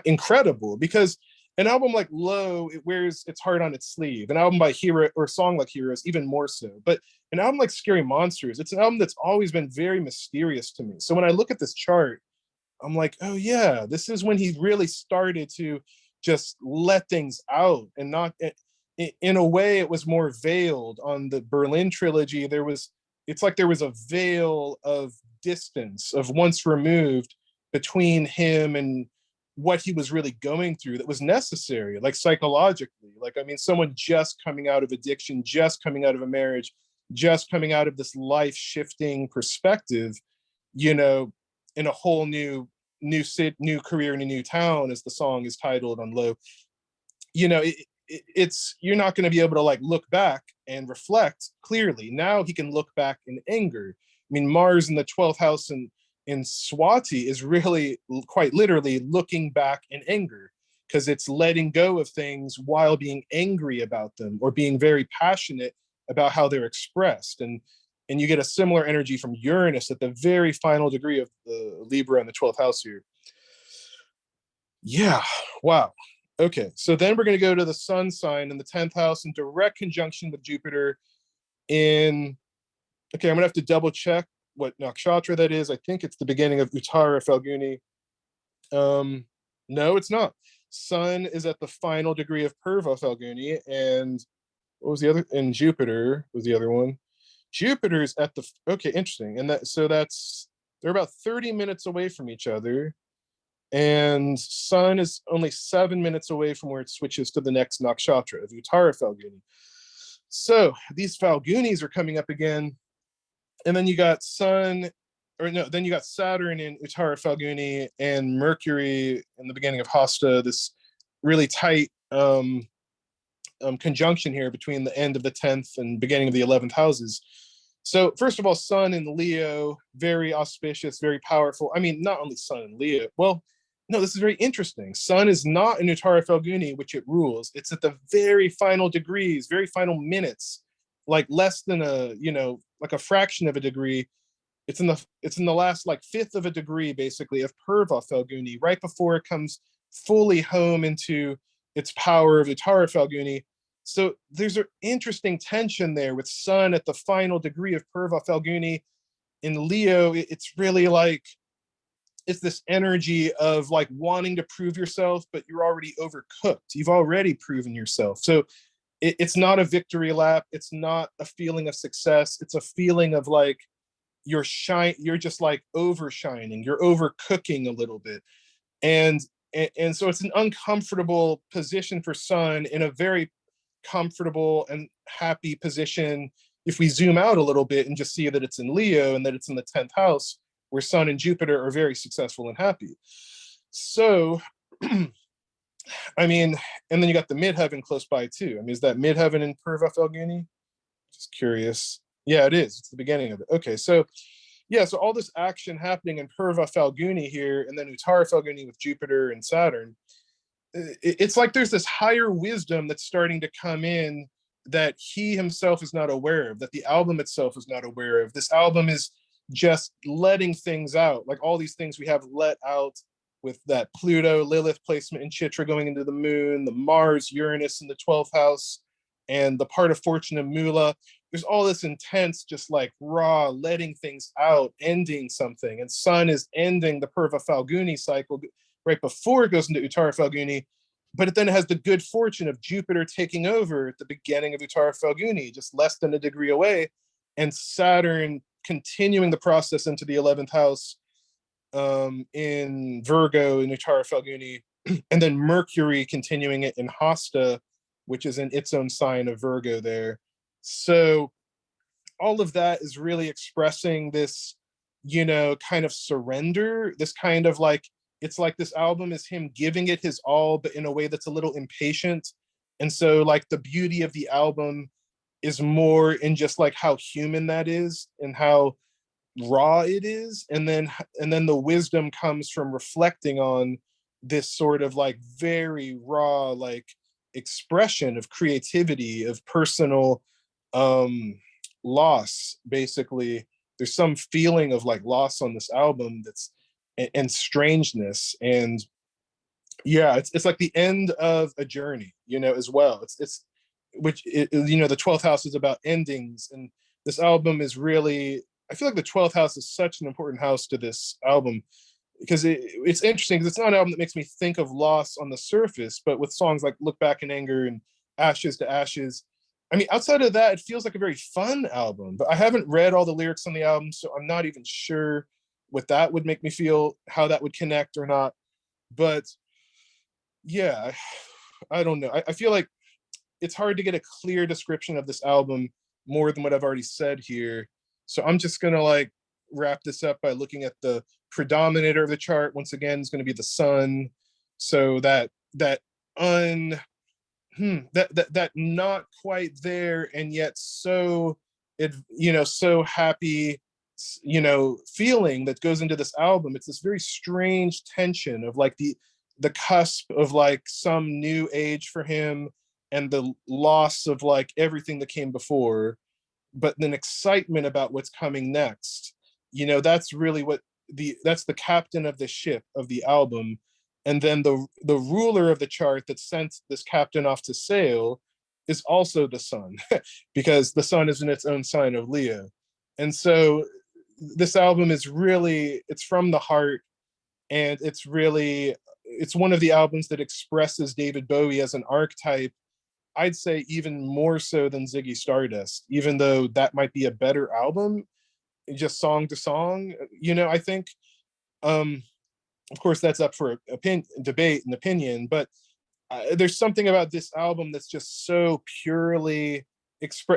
incredible, because an album like Low, it wears its heart on its sleeve. An album by Hero, or a song like Heroes, even more so. But an album like Scary Monsters, it's an album that's always been very mysterious to me. So when I look at this chart, I'm like, oh yeah, this is when he really started to just let things out, and not, in a way, it was more veiled. On the Berlin trilogy, it's like there was a veil of distance, of once removed, between him and what he was really going through, that was necessary, like psychologically. Like, I mean, someone just coming out of addiction, just coming out of a marriage, just coming out of this life shifting perspective, in a whole new career in a new town, as the song is titled on Low. It's you're not going to be able to like look back and reflect clearly. Now he can look back in anger. I mean, Mars in the 12th house and in Swati is really quite literally looking back in anger, because it's letting go of things while being angry about them, or being very passionate about how they're expressed. And you get a similar energy from Uranus at the very final degree of the Libra in the 12th house here. Yeah, wow. Okay, so then we're going to go to the sun sign in the 10th house in direct conjunction with Jupiter in, okay, I'm going to have to double check what nakshatra that is. I think it's the beginning of Uttara Falguni. No, it's not. Sun is at the final degree of Purva Falguni, and what was the other? And Jupiter was the other one. Jupiter's at the, okay, interesting. And they're about 30 minutes away from each other. And Sun is only 7 minutes away from where it switches to the next nakshatra of Uttara Falguni. So these Falgunis are coming up again. And then you got then you got Saturn in Uttara Falguni and Mercury in the beginning of Hasta, this really tight conjunction here between the end of the 10th and beginning of the 11th houses. So first of all, Sun in Leo, very auspicious, very powerful. I mean, not only Sun in Leo. Well, no, this is very interesting. Sun is not in Uttara Falguni, which it rules. It's at the very final degrees, very final minutes, like less than a, like a fraction of a degree. It's in the last like fifth of a degree, basically, of Purva Falguni, right before it comes fully home into its power of Uttara Falguni. So there's an interesting tension there with Sun at the final degree of Purva Falguni. In Leo, it's really like, it's this energy of like wanting to prove yourself, but you're already overcooked. You've already proven yourself. So it's not a victory lap. It's not a feeling of success. It's a feeling of like you're just like overshining. You're overcooking a little bit. And and so it's an uncomfortable position for Sun in a very comfortable and happy position if we zoom out a little bit and just see that it's in Leo and that it's in the 10th house where Sun and Jupiter are very successful and happy. So I mean, and then you got the midheaven close by too. I mean, is that midheaven in Purva Falguni? Just curious. Yeah, it is. It's the beginning of it. Okay, so yeah, so all this action happening in Purva Falguni here, and then Uttara Falguni with Jupiter and Saturn. It's like there's this higher wisdom that's starting to come in that he himself is not aware of, that the album itself is not aware of. This album is just letting things out, like all these things we have let out with that Pluto, Lilith placement in Chitra going into the moon, the Mars, Uranus in the 12th house, and the part of fortune of Mula. There's all this intense, just like raw, letting things out, ending something. And Sun is ending the Purva Falguni cycle right before it goes into Uttara Falguni, but then it has the good fortune of Jupiter taking over at the beginning of Uttara Falguni, just less than a degree away, and Saturn continuing the process into the 11th house in Virgo in Uttara Falguni, and then Mercury continuing it in Hasta, which is in its own sign of Virgo there. So all of that is really expressing this, kind of surrender, this kind of like, it's like this album is him giving it his all, but in a way that's a little impatient. And so like the beauty of the album is more in just like how human that is and how raw it is. And then the wisdom comes from reflecting on this sort of like very raw, like expression of creativity, of personal loss. Basically, there's some feeling of like loss on this album that's and strangeness, and yeah, it's like the end of a journey, as well. It's which the 12th house is about endings, and this album is really, I feel like the 12th house is such an important house to this album because it's interesting because it's not an album that makes me think of loss on the surface, but with songs like Look Back in Anger and Ashes to Ashes, I mean, outside of that, it feels like a very fun album, but I haven't read all the lyrics on the album, so I'm not even sure what that would make me feel, how that would connect or not. But yeah, I don't know. I feel like it's hard to get a clear description of this album more than what I've already said here. So I'm just gonna like wrap this up by looking at the predominator of the chart. Once again, is going to be the Sun. So that not quite there and yet so so happy feeling that goes into this album. It's this very strange tension of like the cusp of like some new age for him and the loss of like everything that came before, but then excitement about what's coming next. That's really that's the captain of the ship of the album. And then the ruler of the chart that sent this captain off to sail is also the Sun, because the Sun is in its own sign of Leo. And so this album is really, it's from the heart, and it's one of the albums that expresses David Bowie as an archetype. I'd say even more so than Ziggy Stardust, even though that might be a better album, just song to song. I think, of course, that's up for debate and opinion, but there's something about this album that's just so purely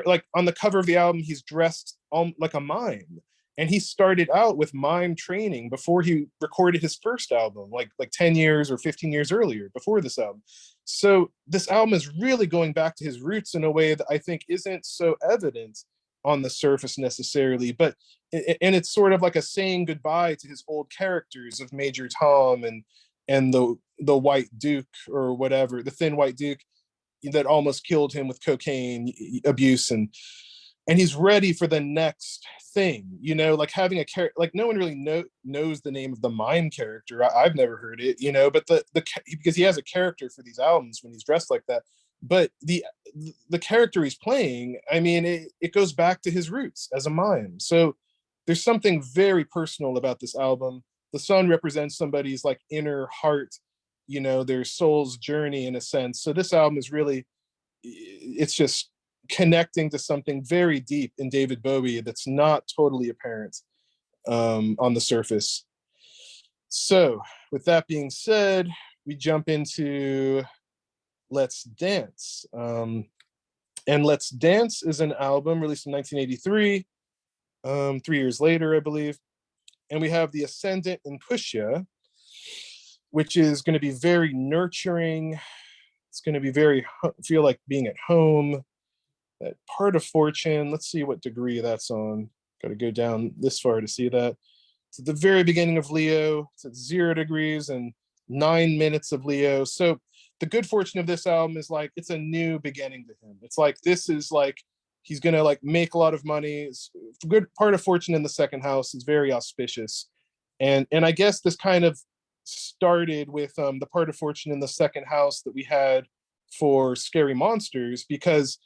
like on the cover of the album, he's dressed like a mime, and he started out with mime training before he recorded his first album, like 10 years or 15 years earlier, before this album. So this album is really going back to his roots in a way that I think isn't so evident on the surface necessarily, but and it's sort of like a saying goodbye to his old characters of Major Tom and the White Duke or whatever, the Thin White Duke that almost killed him with cocaine abuse, and he's ready for the next thing, you know, like having a character, like no one really knows the name of the mime character. I've never heard it, you know, but the because he has a character for these albums when he's dressed like that, but the character he's playing, I mean, it goes back to his roots as a mime. So there's something very personal about this album. The sun represents somebody's like inner heart, you know, their soul's journey in a sense. So this album is really, it's just connecting to something very deep in David Bowie that's not totally apparent on the surface. So with that being said, we jump into Let's Dance. And Let's Dance is an album released in 1983, 3 years later, I believe. And we have The Ascendant in Pushya, which is going to be very nurturing. It's going to be very, feel like being at home. That Part of Fortune, let's see what degree that's on. Got to go down this far to see that. It's at the very beginning of Leo. It's at 0 degrees and 9 minutes of Leo. So the good fortune of this album is like, it's a new beginning to him. It's like, this is like, he's going to like make a lot of money. It's good Part of Fortune in the second house is very auspicious. And I guess this kind of started with the Part of Fortune in the second house that we had for Scary Monsters, because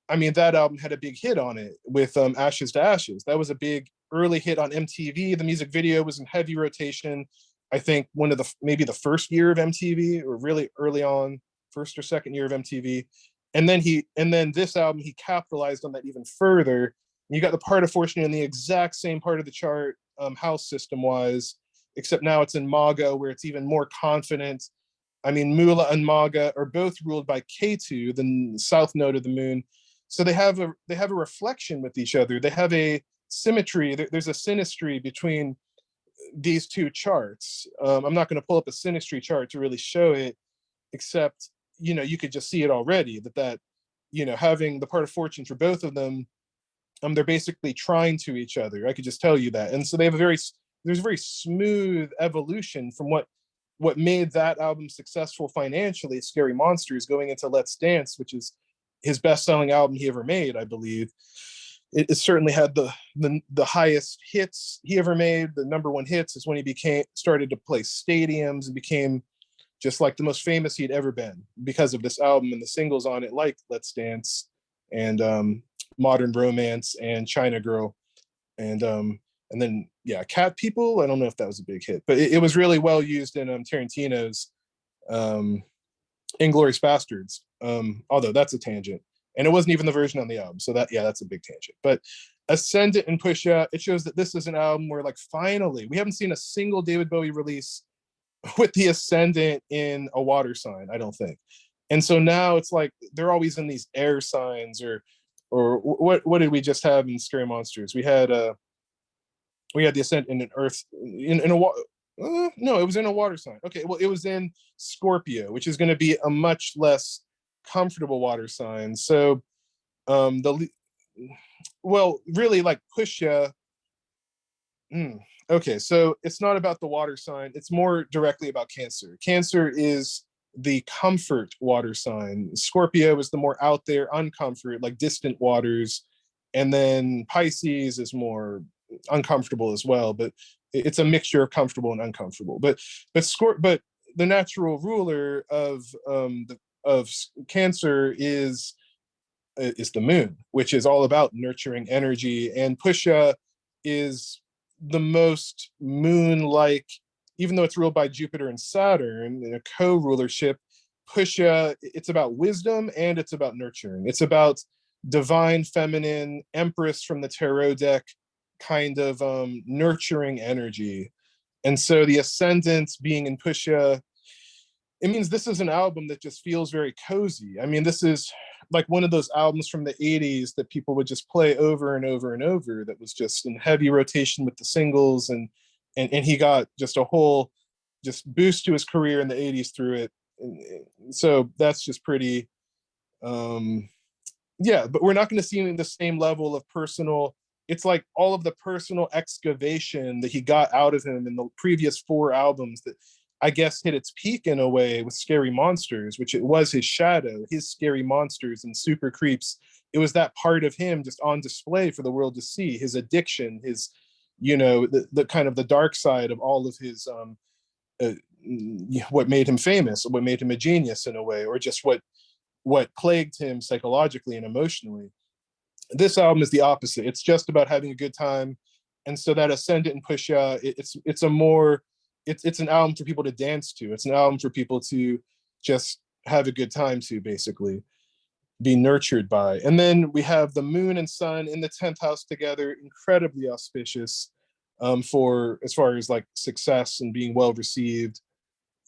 I mean, that album had a big hit on it with Ashes to Ashes. That was a big early hit on MTV. The music video was in heavy rotation. I think one of the, maybe the first year of MTV, or really early on, first or second year of MTV. And then this album, he capitalized on that even further. You got the Part of Fortune in the exact same part of the chart, house system wise, except now it's in Maga, where it's even more confident. I mean, Mula and Maga are both ruled by Ketu, the south node of the moon. So they have a reflection with each other. They have a symmetry. There's a synastry between these two charts. I'm not going to pull up a synastry chart to really show it, except, you know, you could just see it already, that, you know, having the Part of Fortune for both of them, they're basically trying to each other. I could just tell you that. And so they have there's a very smooth evolution from what made that album successful financially, Scary Monsters, going into Let's Dance, which is his best-selling album he ever made, I believe. It certainly had the highest hits he ever made. The #1 hits is when he started to play stadiums and became just like the most famous he'd ever been because of this album and the singles on it, like Let's Dance and Modern Romance and China Girl. And then, yeah, Cat People, I don't know if that was a big hit, but it was really well used in Tarantino's Inglourious Bastards, although that's a tangent. And it wasn't even the version on the album. So that's a big tangent. But Ascendant and Pusha, it shows that this is an album where, like, finally, we haven't seen a single David Bowie release with the Ascendant in a water sign, I don't think. And so now it's like they're always in these air signs, or what did we just have in Scary Monsters? We had the Ascendant in an earth in a water. No, it was in a water sign. Okay, well, it was in Scorpio, which is going to be a much less comfortable water sign. So, really, like Pusha. Okay, so it's not about the water sign. It's more directly about Cancer. Cancer is the comfort water sign. Scorpio is the more out there, uncomfort, like distant waters. And then Pisces is more uncomfortable as well, but it's a mixture of comfortable and uncomfortable. But the natural ruler of Cancer is the moon, which is all about nurturing energy. And Pusha is the most moon-like, even though it's ruled by Jupiter and Saturn in a co-rulership. Pusha, it's about wisdom and it's about nurturing. It's about divine feminine, Empress from the tarot deck, kind of nurturing energy. And so the Ascendant being in Pusha, it means this is an album that just feels very cozy. I mean, this is like one of those albums from the 80s that people would just play over and over and over, that was just in heavy rotation with the singles, and he got just a whole just boost to his career in the 80s through it. And so that's just pretty yeah, but we're not going to see the same level of personal. It's like all of the personal excavation that he got out of him in the previous 4 albums that I guess hit its peak in a way with Scary Monsters, which it was his shadow, his Scary Monsters and Super Creeps. It was that part of him just on display for the world to see, his addiction, his, the kind of the dark side of all of his, uh, what made him famous, what made him a genius in a way, or just what plagued him psychologically and emotionally. This album is the opposite. It's just about having a good time. And so that Ascendant and Pusha, it's an album for people to dance to. It's an album for people to just have a good time to, basically be nurtured by. And then we have the Moon and Sun in the 10th house together, incredibly auspicious, for as far as like success and being well received,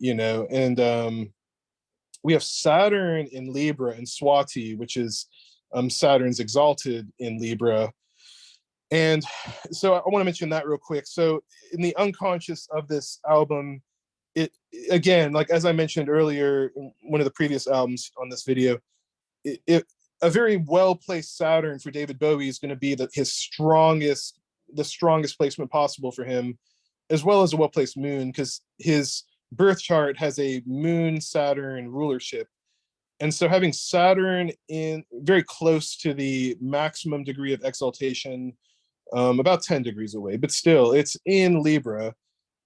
and we have Saturn in Libra and Swati, which is Saturn's exalted in Libra. And so I want to mention that real quick. So in the unconscious of this album, it, again, like as I mentioned earlier in one of the previous albums on this video, a very well-placed Saturn for David Bowie is going to be the strongest placement possible for him, as well as a well-placed moon, because his birth chart has a moon Saturn rulership. And so having Saturn in very close to the maximum degree of exaltation, about 10 degrees away, but still it's in Libra,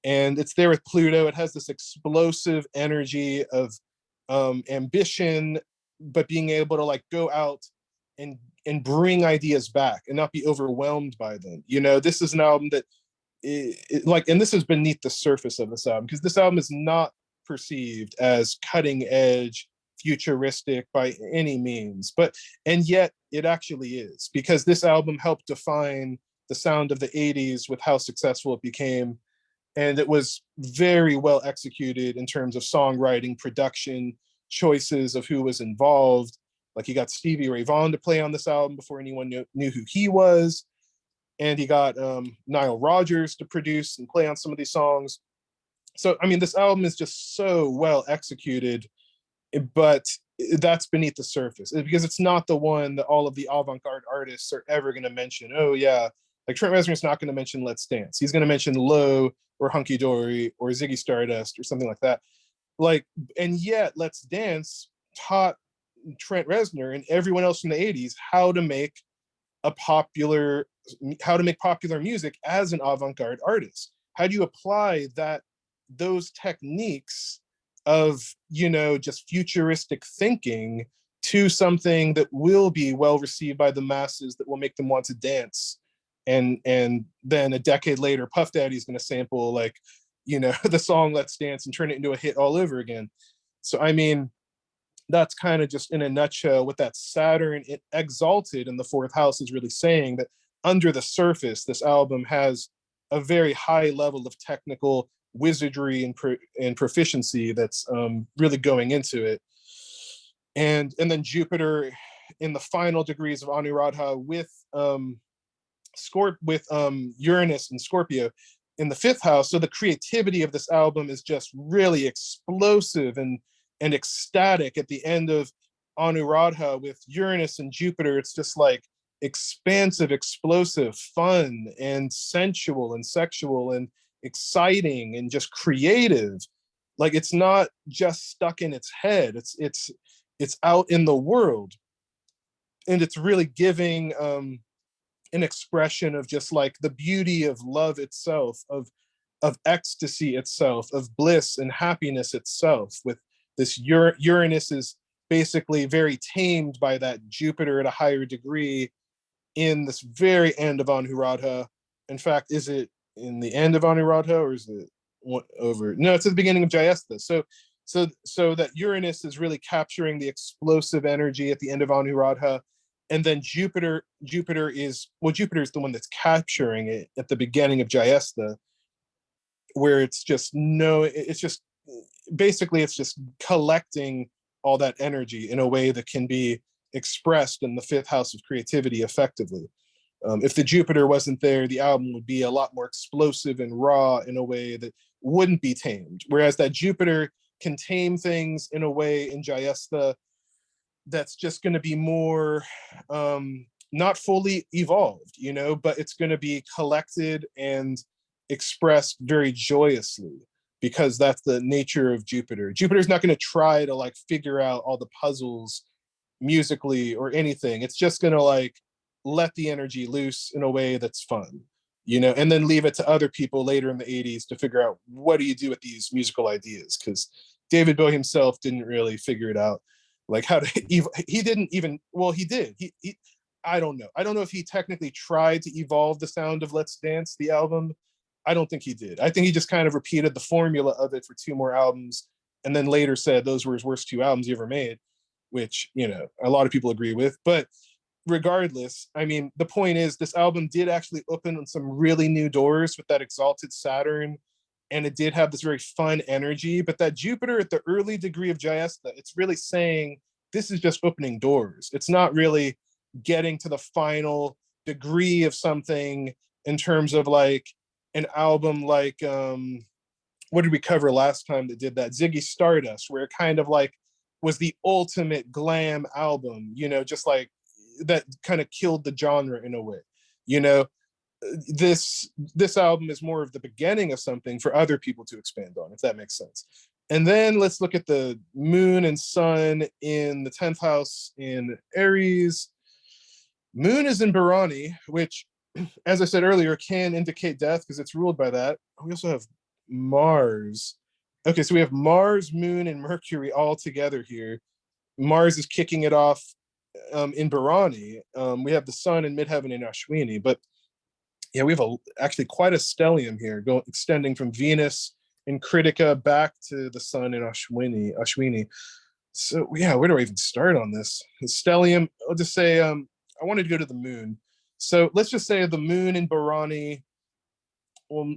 and it's there with Pluto. It has this explosive energy of ambition, but being able to like go out and bring ideas back and not be overwhelmed by them. This is an album that and this is beneath the surface of this album, because this album is not perceived as cutting edge, futuristic by any means, and yet it actually is, because this album helped define the sound of the 80s with how successful it became. And it was very well executed in terms of songwriting, production, choices of who was involved. Like he got Stevie Ray Vaughan to play on this album before anyone knew who he was. And he got Nile Rodgers to produce and play on some of these songs. So, I mean, this album is just so well executed, but that's beneath the surface, because it's not the one that all of the avant-garde artists are ever going to mention. Oh yeah, like Trent Reznor's not going to mention Let's Dance. He's going to mention Low or Hunky Dory or Ziggy Stardust or something like that. Like, and yet Let's Dance taught Trent Reznor and everyone else from the 80s how to make popular music as an avant-garde artist. How do you apply those techniques of, just futuristic thinking to something that will be well received by the masses, that will make them want to dance? And then a decade later, Puff Daddy's going to sample the song Let's Dance and turn it into a hit all over again. So, I mean, that's kind of just in a nutshell what that Saturn exalted in the 4th house is really saying, that under the surface, this album has a very high level of technical wizardry and proficiency that's really going into it. And then Jupiter in the final degrees of Anuradha with Uranus and Scorpio in the 5th house. So the creativity of this album is just really explosive and ecstatic at the end of Anuradha with Uranus and Jupiter. It's just like expansive, explosive, fun, and sensual and sexual and exciting and just creative. Like, it's not just stuck in its head. It's out in the world, and it's really giving an expression of just like the beauty of love itself, of ecstasy itself, of bliss and happiness itself. With this Uranus is basically very tamed by that Jupiter at a higher degree in this very end of Anuradha. In fact, is it in the end of Anuradha, or is it over? No, it's at the beginning of Jayastha. So that Uranus is really capturing the explosive energy at the end of Anuradha. And then Jupiter is the one that's capturing it at the beginning of Jayastha, where it's just collecting all that energy in a way that can be expressed in the 5th house of creativity effectively. If the Jupiter wasn't there, the album would be a lot more explosive and raw in a way that wouldn't be tamed. Whereas that Jupiter can tame things in a way in Jayastha that's just going to be more not fully evolved, you know, but it's going to be collected and expressed very joyously, because that's the nature of Jupiter. Jupiter's not going to try to like figure out all the puzzles musically or anything. It's just going to like let the energy loose in a way that's fun, you know, and then leave it to other people later in the 80s to figure out what do you do with these musical ideas, because David Bowie himself didn't really figure it out, like how to he didn't even, well, he did, he I don't know, if he technically tried to evolve the sound of Let's Dance, the album. I don't think he did. I think he just kind of repeated the formula of it for 2 more albums, and then later said those were his worst 2 albums he ever made, which, you know, a lot of people agree with. But regardless, I mean, the point is this album did actually open on some really new doors with that Exalted Saturn, and it did have this very fun energy. But that Jupiter at the early degree of Jayesta, it's really saying this is just opening doors. It's not really getting to the final degree of something in terms of like an album like what did we cover last time that did that? Ziggy Stardust, where it kind of like was the ultimate glam album, you know, just like that kind of killed the genre in a way, you know. This album is more of the beginning of something for other people to expand on, if that makes sense. And then let's look at the moon and sun in the 10th house in Aries. Moon is in Bharani, which, as I said earlier, can indicate death because it's ruled by that. We also have Mars. Okay, so we have Mars, Moon, and Mercury all together here. Mars is kicking it off in Bharani. We have the sun in midheaven in Ashwini, but yeah, we have actually quite a stellium here, extending from Venus in Kritika back to the sun in Ashwini. So yeah, where do I even start on this? The stellium, I'll just say, I wanted to go to the moon. So let's just say the moon in Bharani, well,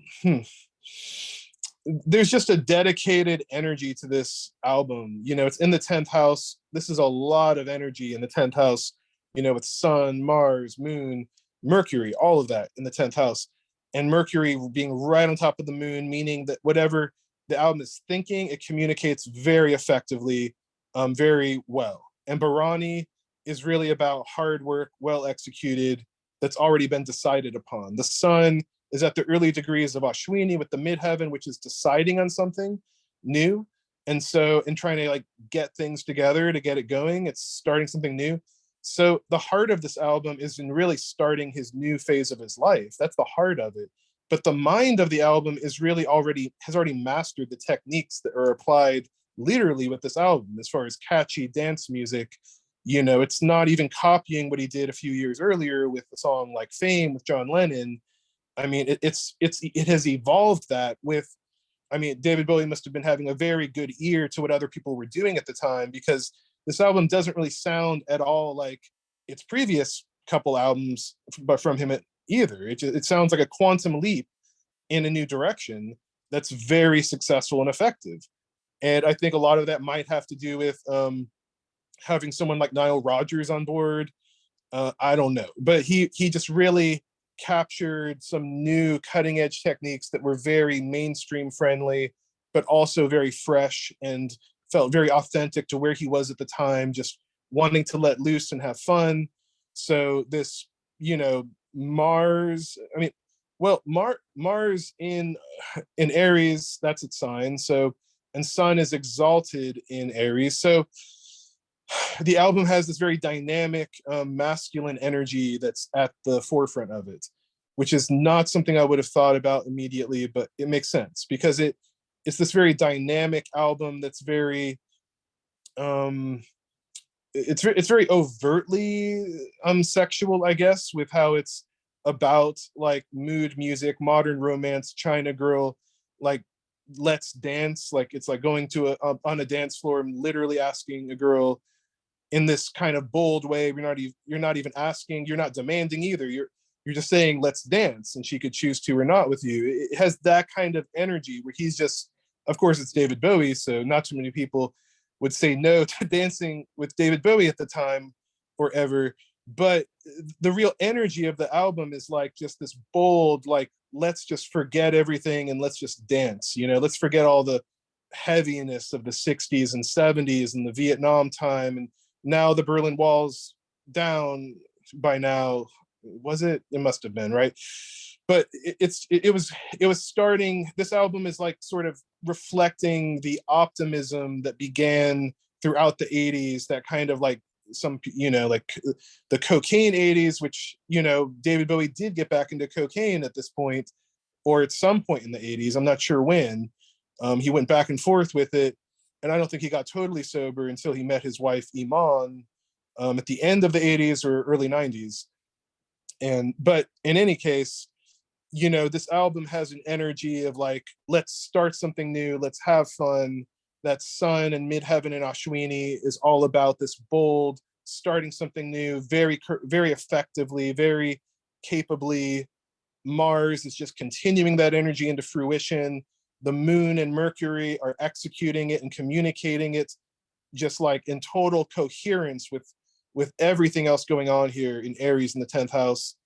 there's just a dedicated energy to this album. You know, it's in the 10th house. This is a lot of energy in the 10th house, you know, with sun, Mars, moon, Mercury, all of that in the 10th house. And Mercury being right on top of the moon, meaning that whatever the album is thinking, it communicates very effectively, very well. And Bharani is really about hard work, well executed, that's already been decided upon. The sun is at the early degrees of Ashwini with the midheaven, which is deciding on something new. And so in trying to like get things together to get it going, it's starting something new. So the heart of this album is in really starting his new phase of his life. That's the heart of it. But the mind of the album is really has already mastered the techniques that are applied literally with this album as far as catchy dance music. You know, it's not even copying what he did a few years earlier with a song like Fame with John Lennon. I mean, it has evolved that with, I mean, David Bowie must have been having a very good ear to what other people were doing at the time, because this album doesn't really sound at all like its previous couple albums, but from him either. It sounds like a quantum leap in a new direction that's very successful and effective. And I think a lot of that might have to do with having someone like Nile Rodgers on board. I don't know, but he just really captured some new cutting edge techniques that were very mainstream friendly, but also very fresh and felt very authentic to where he was at the time, just wanting to let loose and have fun. So this, you know, Mars, I mean, well, Mars in Aries, that's its sign. So, and Sun is exalted in Aries. So the album has this very dynamic, masculine energy that's at the forefront of it, which is not something I would have thought about immediately, but it makes sense because it's this very dynamic album that's very, it's very overtly sexual, I guess, with how it's about like mood music, modern romance, China girl, like let's dance, like it's like going to on a dance floor and literally asking a girl in this kind of bold way. You're not even asking, you're not demanding either. You're just saying let's dance, and she could choose to or not with you. It has that kind of energy where he's just, of course it's David Bowie, so not too many people would say no to dancing with David Bowie at the time or ever. But the real energy of the album is like just this bold, like let's just forget everything and let's just dance, you know, let's forget all the heaviness of the 60s and 70s and the Vietnam time and now the Berlin Wall's down by now. Was it? It must have been, right? But it was starting. This album is like sort of reflecting the optimism that began throughout the 80s, that kind of like some, like the cocaine 80s, which, David Bowie did get back into cocaine at this point, or at some point in the 80s. I'm not sure when. He went back and forth with it. And I don't think he got totally sober until he met his wife, Iman, at the end of the 80s or early 90s. But in any case, this album has an energy of like, let's start something new, let's have fun. That Sun and Midheaven and Ashwini is all about this bold, starting something new, very, very effectively, very capably. Mars is just continuing that energy into fruition. The Moon and Mercury are executing it and communicating it, just like in total coherence with everything else going on here in Aries in the 10th house.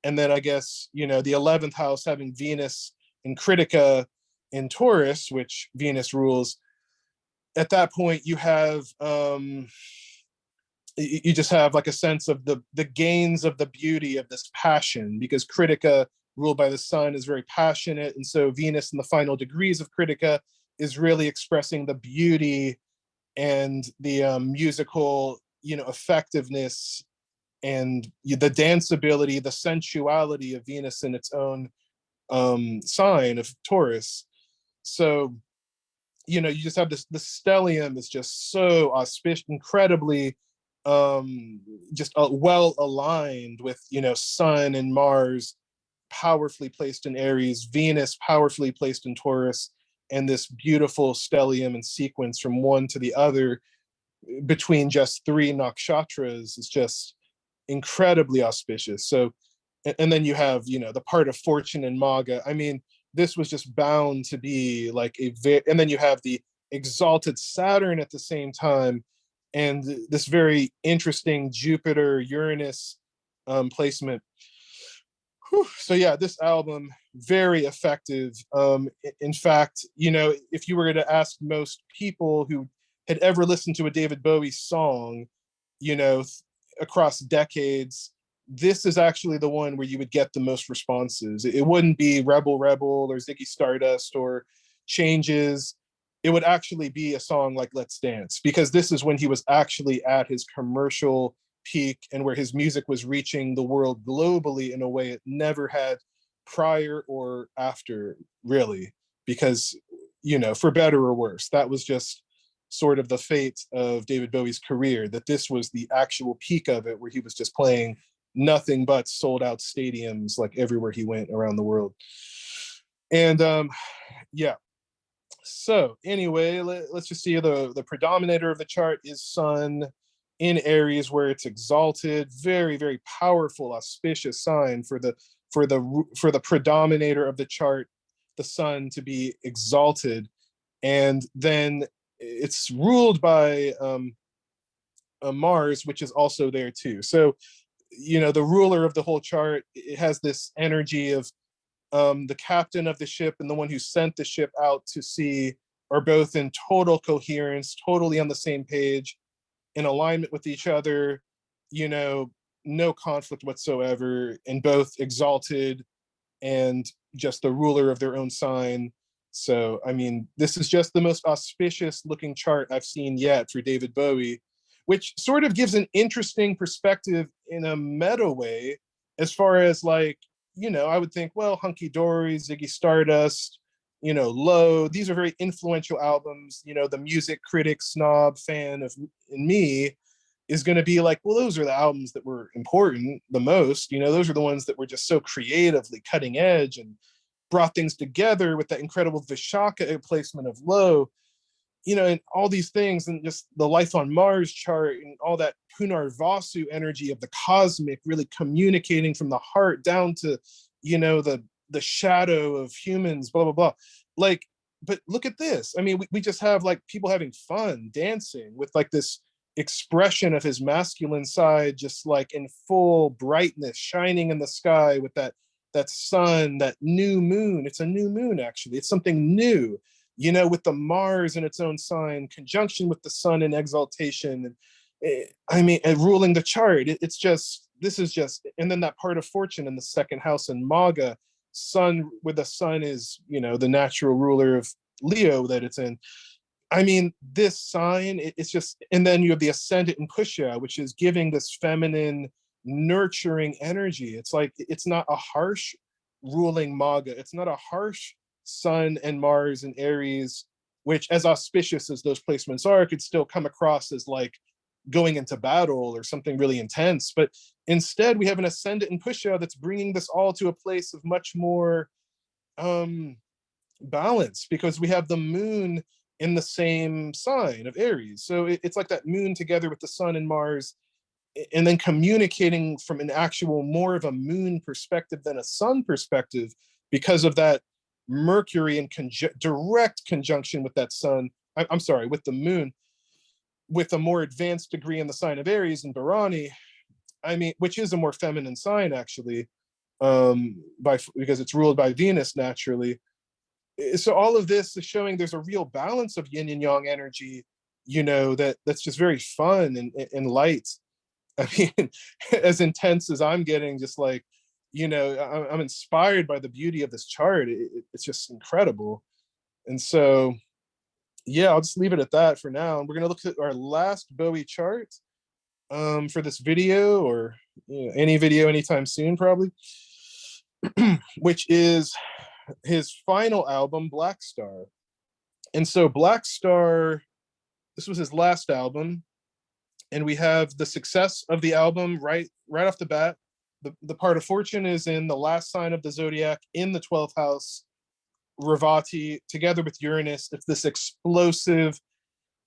And then I guess, the 11th house having Venus in Critica in Taurus, which Venus rules. At that point, you have, you just have like a sense of the gains of the beauty of this passion, because Critica, ruled by the sun, is very passionate. And so Venus in the final degrees of Critica is really expressing the beauty and the musical, effectiveness and the danceability, the sensuality of Venus in its own sign of Taurus. So, you just have this, the stellium is just so auspicious, incredibly just well aligned with, Sun and Mars powerfully placed in Aries, Venus powerfully placed in Taurus, and this beautiful stellium and sequence from one to the other between just 3 nakshatras is just incredibly auspicious. So, and then you have, the part of Fortune and Maga. I mean, this was just bound to be like and then you have the exalted Saturn at the same time, and this very interesting Jupiter Uranus placement. Whew. So yeah, this album, very effective. In fact, if you were to ask most people who had ever listened to a David Bowie song, across decades, this is actually the one where you would get the most responses. It wouldn't be Rebel Rebel or Ziggy Stardust or Changes. It would actually be a song like Let's Dance, because this is when he was actually at his commercial peak and where his music was reaching the world globally in a way it never had prior or after, really. Because, for better or worse, that was just sort of the fate of David Bowie's career, that this was the actual peak of it, where he was just playing nothing but sold out stadiums like everywhere he went around the world. And yeah, so anyway, let's just see. The predominator of the chart is Sun in Aries, where it's exalted. Very, very powerful, auspicious sign for the predominator of the chart, the Sun, to be exalted. And then it's ruled by Mars, which is also there too. So, the ruler of the whole chart, it has this energy of the captain of the ship and the one who sent the ship out to sea are both in total coherence, totally on the same page, in alignment with each other, no conflict whatsoever, and both exalted and just the ruler of their own sign. So, I mean, this is just the most auspicious looking chart I've seen yet for David Bowie, which sort of gives an interesting perspective in a meta way, as far as like, I would think, well, Hunky Dory, Ziggy Stardust, Low, these are very influential albums. The music critic snob fan of in me is going to be like, well, those are the albums that were important the most. Those are the ones that were just so creatively cutting edge and brought things together with that incredible Vishaka placement of Low, and all these things, and just the Life on Mars chart and all that Punarvasu energy of the cosmic really communicating from the heart down to, the shadow of humans, blah, blah, blah. Like, but look at this. I mean, we just have like people having fun, dancing with like this expression of his masculine side, just like in full brightness, shining in the sky with that sun, that new moon. It's a new moon, actually. It's something new, with the Mars in its own sign, conjunction with the sun in exaltation. I mean, and ruling the chart. It's just, this is just, and then that part of fortune in the second house in Maga, sun, where the sun is, you know, the natural ruler of Leo that it's in. I mean, this sign, it's just, and then you have the ascendant in Pusha, which is giving this feminine, nurturing energy. It's like, it's not a harsh ruling Maga. It's not a harsh sun and Mars and Aries, which, as auspicious as those placements are, could still come across as like going into battle or something really intense. But instead, we have an ascendant in Pusha that's bringing this all to a place of much more balance, because we have the moon in the same sign of Aries. So it's like that moon together with the sun and Mars, and then communicating from an actual more of a moon perspective than a sun perspective, because of that Mercury in direct conjunction with that sun. I'm sorry, with the moon, with a more advanced degree in the sign of Aries and Bharani. I mean, which is a more feminine sign actually, because it's ruled by Venus naturally. So all of this is showing there's a real balance of yin and yang energy, you know, that's just very fun and light. I mean, as intense as I'm getting, just like, you know, I'm inspired by the beauty of this chart. It's just incredible. And so, yeah, I'll just leave it at that for now. And we're gonna look at our last Bowie chart for this video, or you know, any video anytime soon, probably, which is his final album, Blackstar. And so Blackstar, this was his last album, and we have the success of the album right off the bat. The part of fortune is in the last sign of the zodiac in the 12th house, Ravati, together with Uranus. It's this explosive,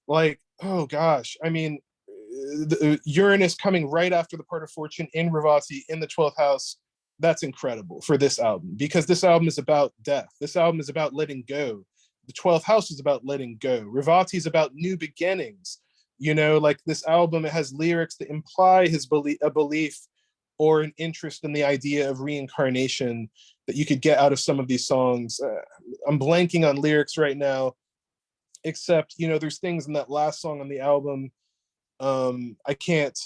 like, oh gosh, I mean, the Uranus coming right after the part of fortune in Ravati in the 12th house. That's incredible for this album, because this album is about death. This album is about letting go. The 12th house is about letting go. Ravati is about new beginnings. You know, like this album, it has lyrics that imply a belief or an interest in the idea of reincarnation that you could get out of some of these songs. I'm blanking on lyrics right now, except, you know, there's things in that last song on the album. I can't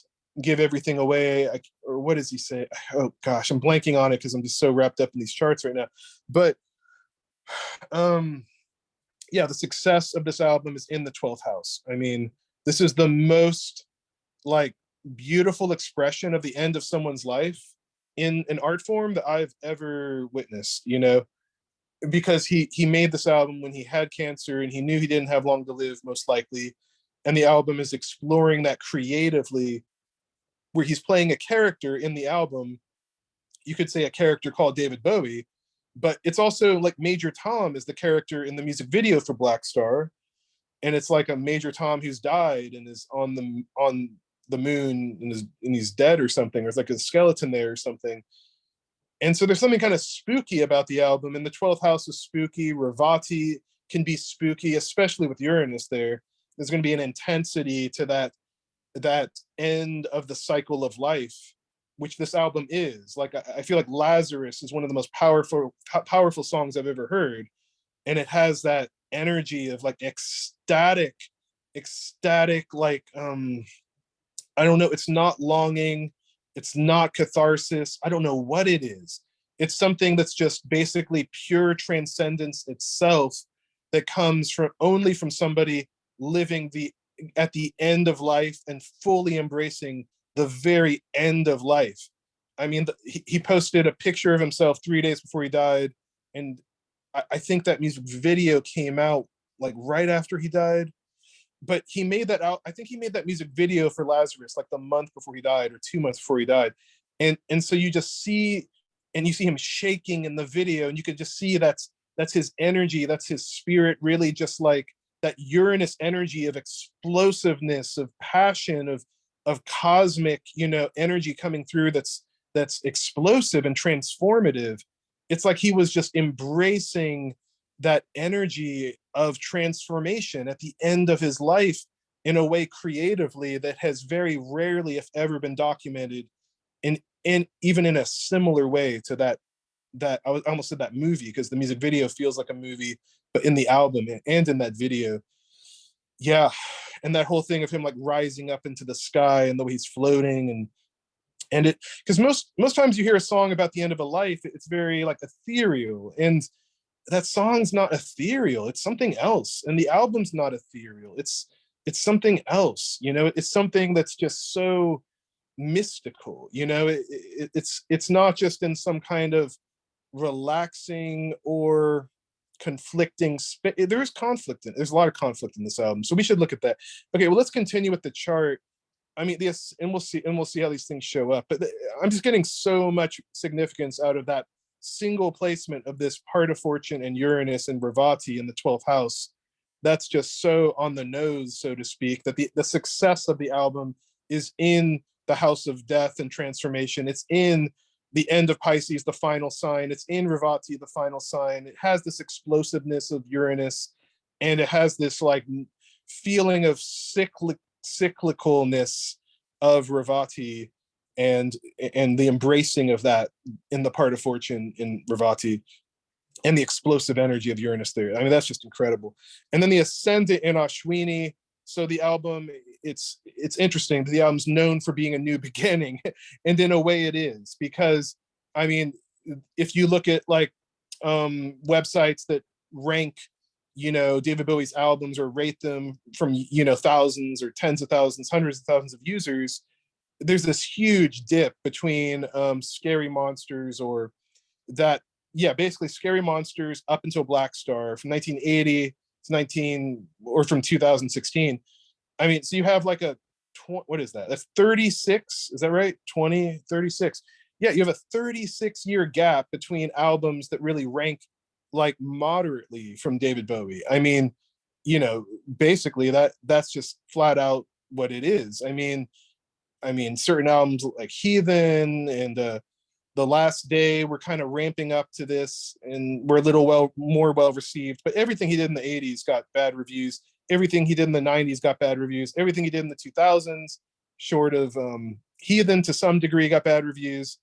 give everything away, or what does he say? Oh gosh, I'm blanking on it because I'm just so wrapped up in these charts right now. But yeah, the success of this album is in the 12th house. I mean, this is the most like beautiful expression of the end of someone's life in an art form that I've ever witnessed, you know, because he made this album when he had cancer and he knew he didn't have long to live, most likely. And the album is exploring that creatively, where he's playing a character in the album. You could say a character called David Bowie, but it's also like Major Tom is the character in the music video for Blackstar. And it's like a Major Tom who's died and is on the moon and he's dead or something, or it's like a skeleton there or something. And so there's something kind of spooky about the album, and the 12th house is spooky. Ravati can be spooky, especially with Uranus there. There's going to be an intensity to that end of the cycle of life, which this album is. Like, I feel like Lazarus is one of the most powerful songs I've ever heard. And it has that energy of like ecstatic, like, I don't know, it's not longing, it's not catharsis, I don't know what it is. It's something that's just basically pure transcendence itself, that comes from only from somebody living at the end of life and fully embracing the very end of life. I mean, he posted a picture of himself 3 days before he died, and I think that music video came out like right after he died. But he made that out. I think he made that music video for Lazarus like the month before he died, or 2 months before he died. And so you just see, and you see him shaking in the video, and you can just see that's his energy, that's his spirit, really just like that Uranus energy of explosiveness, of passion, of cosmic, you know, energy coming through, that's explosive and transformative. It's like he was just embracing that energy of transformation at the end of his life in a way creatively that has very rarely, if ever, been documented in even in a similar way to that I almost said that movie, because the music video feels like a movie, but in the album and in that video, yeah, and that whole thing of him like rising up into the sky and the way he's floating, and it, because most times you hear a song about the end of a life, it's very like ethereal, and that song's not ethereal, it's something else, and the album's not ethereal, it's something else, you know, it's something that's just so mystical, you know, it's not just in some kind of relaxing or conflicting there's conflict in, there's a lot of conflict in this album, so we should look at that. Okay, well, let's continue with the chart. I mean, this, and we'll see how these things show up. But I'm just getting so much significance out of that single placement of this part of fortune and Uranus and Revati in the 12th house. That's just so on the nose, so to speak, that the success of the album is in the house of death and transformation. It's in the end of Pisces, the final sign. It's in Revati, the final sign. It has this explosiveness of Uranus, and it has this like feeling of cyclicalness of Revati, and the embracing of that in the part of fortune in Revati, and the explosive energy of Uranus there. I mean, that's just incredible. And then the ascendant in Ashwini. So the album, it's interesting. The album's known for being a new beginning, and in a way it is, because I mean, if you look at like websites that rank, you know, David Bowie's albums or rate them from, you know, thousands or tens of thousands, hundreds of thousands of users, there's this huge dip between Scary Monsters, or that, yeah, basically Scary Monsters up until Blackstar from 1980 to 19, or from 2016. I mean, so you have like a, what is that? That's 36, is that right? 20, 36. Yeah, you have a 36-year gap between albums that really rank like moderately from David Bowie. I mean, you know, basically that's just flat out what it is. I mean, certain albums like Heathen and The Last Day were kind of ramping up to this and were a little more well received. But everything he did in the 80s got bad reviews. Everything he did in the 90s got bad reviews. Everything he did in the 2000s, short of Heathen to some degree, got bad reviews.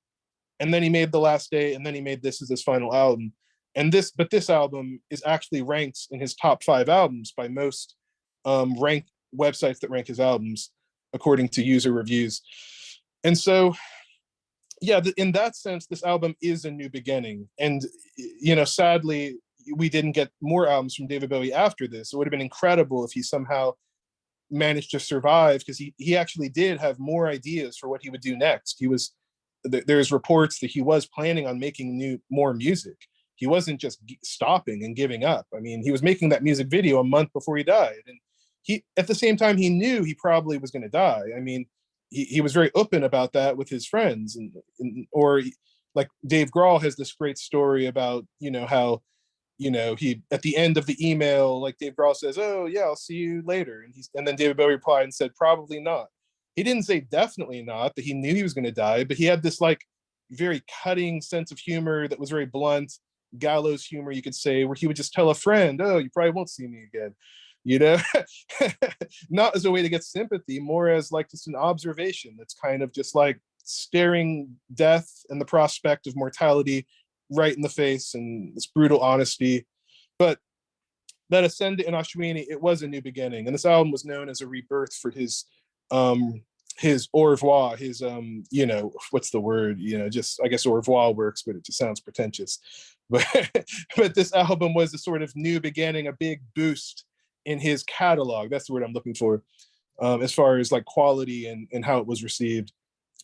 And then he made The Last Day, and then he made this as his final album. And this album is actually ranked in his top 5 albums by most rank websites that rank his albums according to user reviews. And so, yeah, in that sense, this album is a new beginning. And, you know, sadly, we didn't get more albums from David Bowie after this. It would have been incredible if he somehow managed to survive, because he actually did have more ideas for what he would do next. There's reports that he was planning on making more music. He wasn't just stopping and giving up. I mean, he was making that music video a month before he died. And he, at the same time, he knew he probably was going to die. I mean, he was very open about that with his friends, or like Dave Grohl has this great story about, you know, how, you know, he, at the end of the email, like Dave Grohl says, "Oh yeah, I'll see you later," and then David Bowie replied and said, "Probably not." He didn't say definitely not, that he knew he was going to die, but he had this like very cutting sense of humor that was very blunt, gallows humor, you could say, where he would just tell a friend, "Oh, you probably won't see me again," you know. Not as a way to get sympathy, more as like just an observation that's kind of just like staring death and the prospect of mortality right in the face, and this brutal honesty. But that ascendant in Ashwini, it was a new beginning, and this album was known as a rebirth for his au revoir, his you know, what's the word, you know, just, I guess au revoir works, but it just sounds pretentious. But but this album was a sort of new beginning, a big boost in his catalog. That's the word I'm looking for, as far as like quality and how it was received.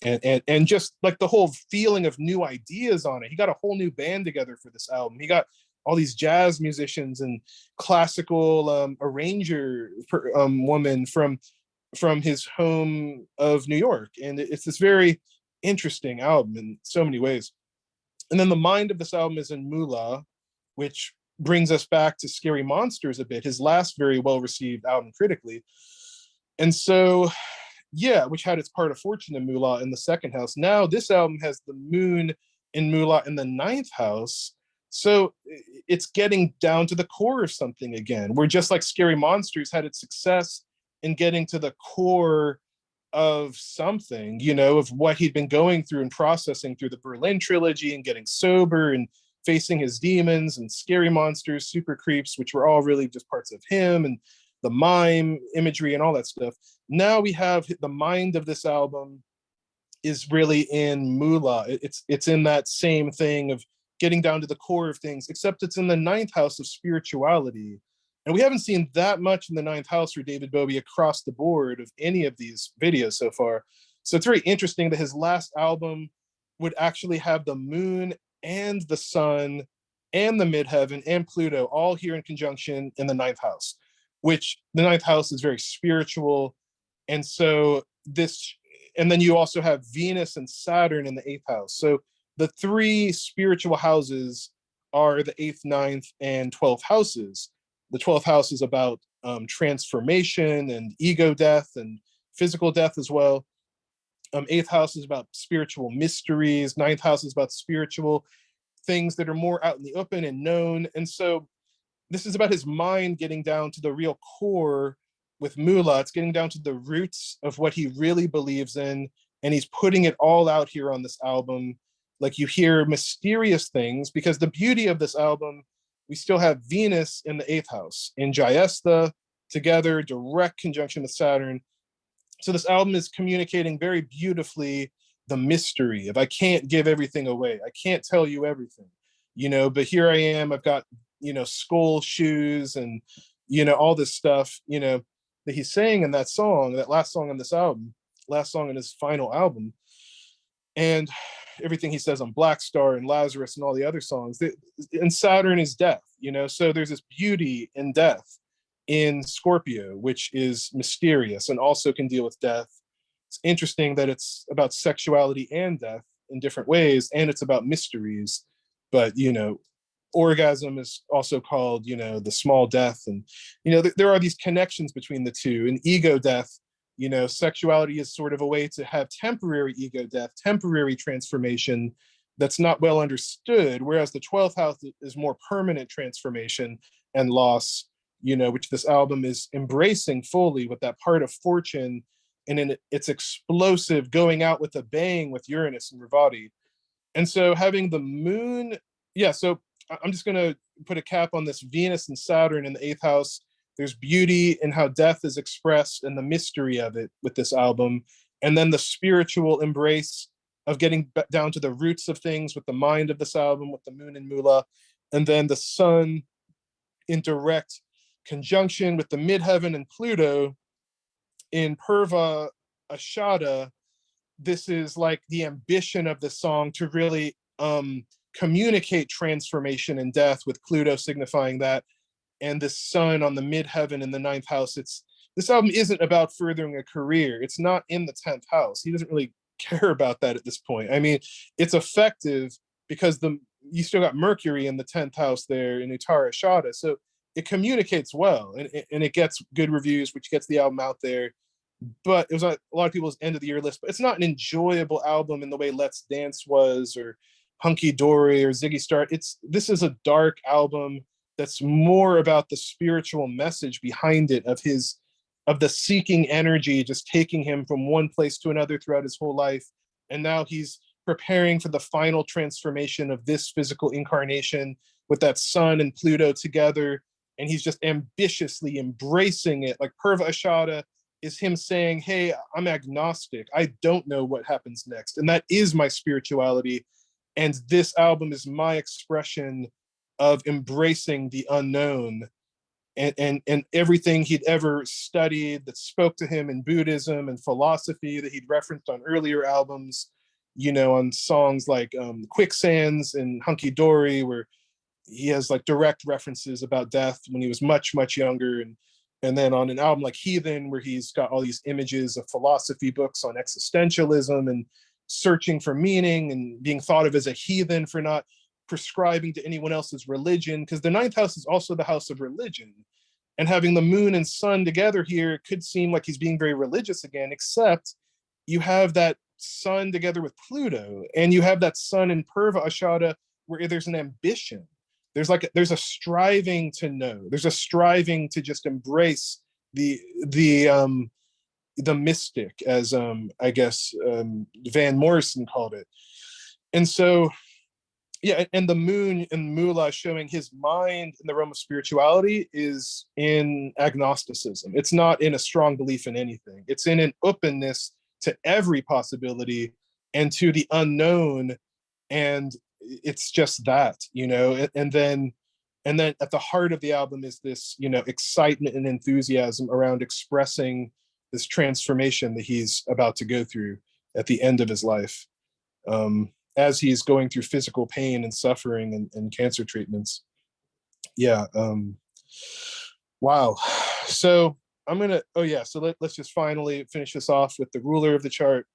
And just like the whole feeling of new ideas on it. He got a whole new band together for this album. He got all these jazz musicians and classical arranger woman from his home of New York. And it's this very interesting album in so many ways. And then the mind of this album is in Moolah, which brings us back to Scary Monsters a bit, his last very well-received album critically. And so, yeah, which had its part of fortune in Moolah in the 2nd house. Now this album has the moon in Moolah in the 9th house. So it's getting down to the core of something again, where just like Scary Monsters had its success in getting to the core of something, you know, of what he'd been going through and processing through the Berlin trilogy, and getting sober and facing his demons, and Scary Monsters, Super Creeps, which were all really just parts of him, and the mime imagery and all that stuff. Now we have the mind of this album is really in Mula. It's in that same thing of getting down to the core of things, except it's in the ninth house of spirituality. And we haven't seen that much in the ninth house for David Bowie across the board of any of these videos so far. So it's very interesting that his last album would actually have the moon and the sun and the midheaven and Pluto all here in conjunction in the ninth house, which the ninth house is very spiritual. And so this, and then you also have Venus and Saturn in the eighth house. So the three spiritual houses are the eighth, ninth, and 12th houses. The 12th house is about transformation and ego death and physical death as well. Eighth house is about spiritual mysteries. Ninth house is about spiritual things that are more out in the open and known. And so this is about his mind getting down to the real core with Mula. It's getting down to the roots of what he really believes in. And he's putting it all out here on this album. Like you hear mysterious things, because the beauty of this album, we still have Venus in the eighth house, in Jayestha, together, direct conjunction with Saturn. So this album is communicating very beautifully the mystery of I can't give everything away. I can't tell you everything, but here I am. I've got, skull shoes and, all this stuff, that he's saying in that song, that last song on this album, last song in his final album. And everything he says on Blackstar and Lazarus and all the other songs. And Saturn is death, so there's this beauty in death in Scorpio, which is mysterious and also can deal with death. It's interesting that it's about sexuality and death in different ways, and it's about mysteries. But, orgasm is also called, the small death. And, there are these connections between the two. And ego death, sexuality is sort of a way to have temporary ego death, temporary transformation that's not well understood, whereas the 12th house is more permanent transformation and loss, which this album is embracing fully with that part of fortune, and in its explosive going out with a bang with Uranus and Ravati. And so having the moon, so I'm just going to put a cap on this Venus and Saturn in the eighth house. There's beauty in how death is expressed and the mystery of it with this album. And then the spiritual embrace of getting down to the roots of things with the mind of this album, with the moon and Mula. And then the sun in direct conjunction with the midheaven and Pluto in Purva Ashada. This is like the ambition of the song to really communicate transformation and death, with Pluto signifying that, and the sun on the midheaven in the ninth house. This album isn't about furthering a career. It's not in the 10th house. He doesn't really care about that at this point. I mean, it's effective because you still got Mercury in the 10th house there in Uttara Ashada. So it communicates well, and it gets good reviews, which gets the album out there. But it was on a lot of people's end of the year list. But it's not an enjoyable album in the way Let's Dance was, or Hunky Dory, or Ziggy Stardust. This is a dark album that's more about the spiritual message behind it, of the seeking energy just taking him from one place to another throughout his whole life. And now he's preparing for the final transformation of this physical incarnation with that sun and Pluto together. And he's just ambitiously embracing it. Like Purva Ashada is him saying, hey, I'm agnostic. I don't know what happens next. And that is my spirituality. And this album is my expression of embracing the unknown, and everything he'd ever studied that spoke to him in Buddhism and philosophy that he'd referenced on earlier albums, on songs like Quicksands and Hunky Dory, where he has like direct references about death when he was much, much younger. And then on an album like Heathen, where he's got all these images of philosophy books on existentialism and searching for meaning and being thought of as a heathen for not prescribing to anyone else's religion, because the ninth house is also the house of religion. And having the moon and sun together here, it could seem like he's being very religious again, except you have that sun together with Pluto, and you have that sun in Purva Ashada, where there's an ambition. There's a striving to know. There's a striving to just embrace the mystic, as I guess Van Morrison called it. And so yeah, and the moon and Mula showing his mind in the realm of spirituality is in agnosticism. It's not in a strong belief in anything. It's in an openness to every possibility and to the unknown. And it's just that, and then at the heart of the album is this, excitement and enthusiasm around expressing this transformation that he's about to go through at the end of his life. As he's going through physical pain and suffering and cancer treatments. Yeah. Wow. So let's just finally finish this off with the ruler of the chart.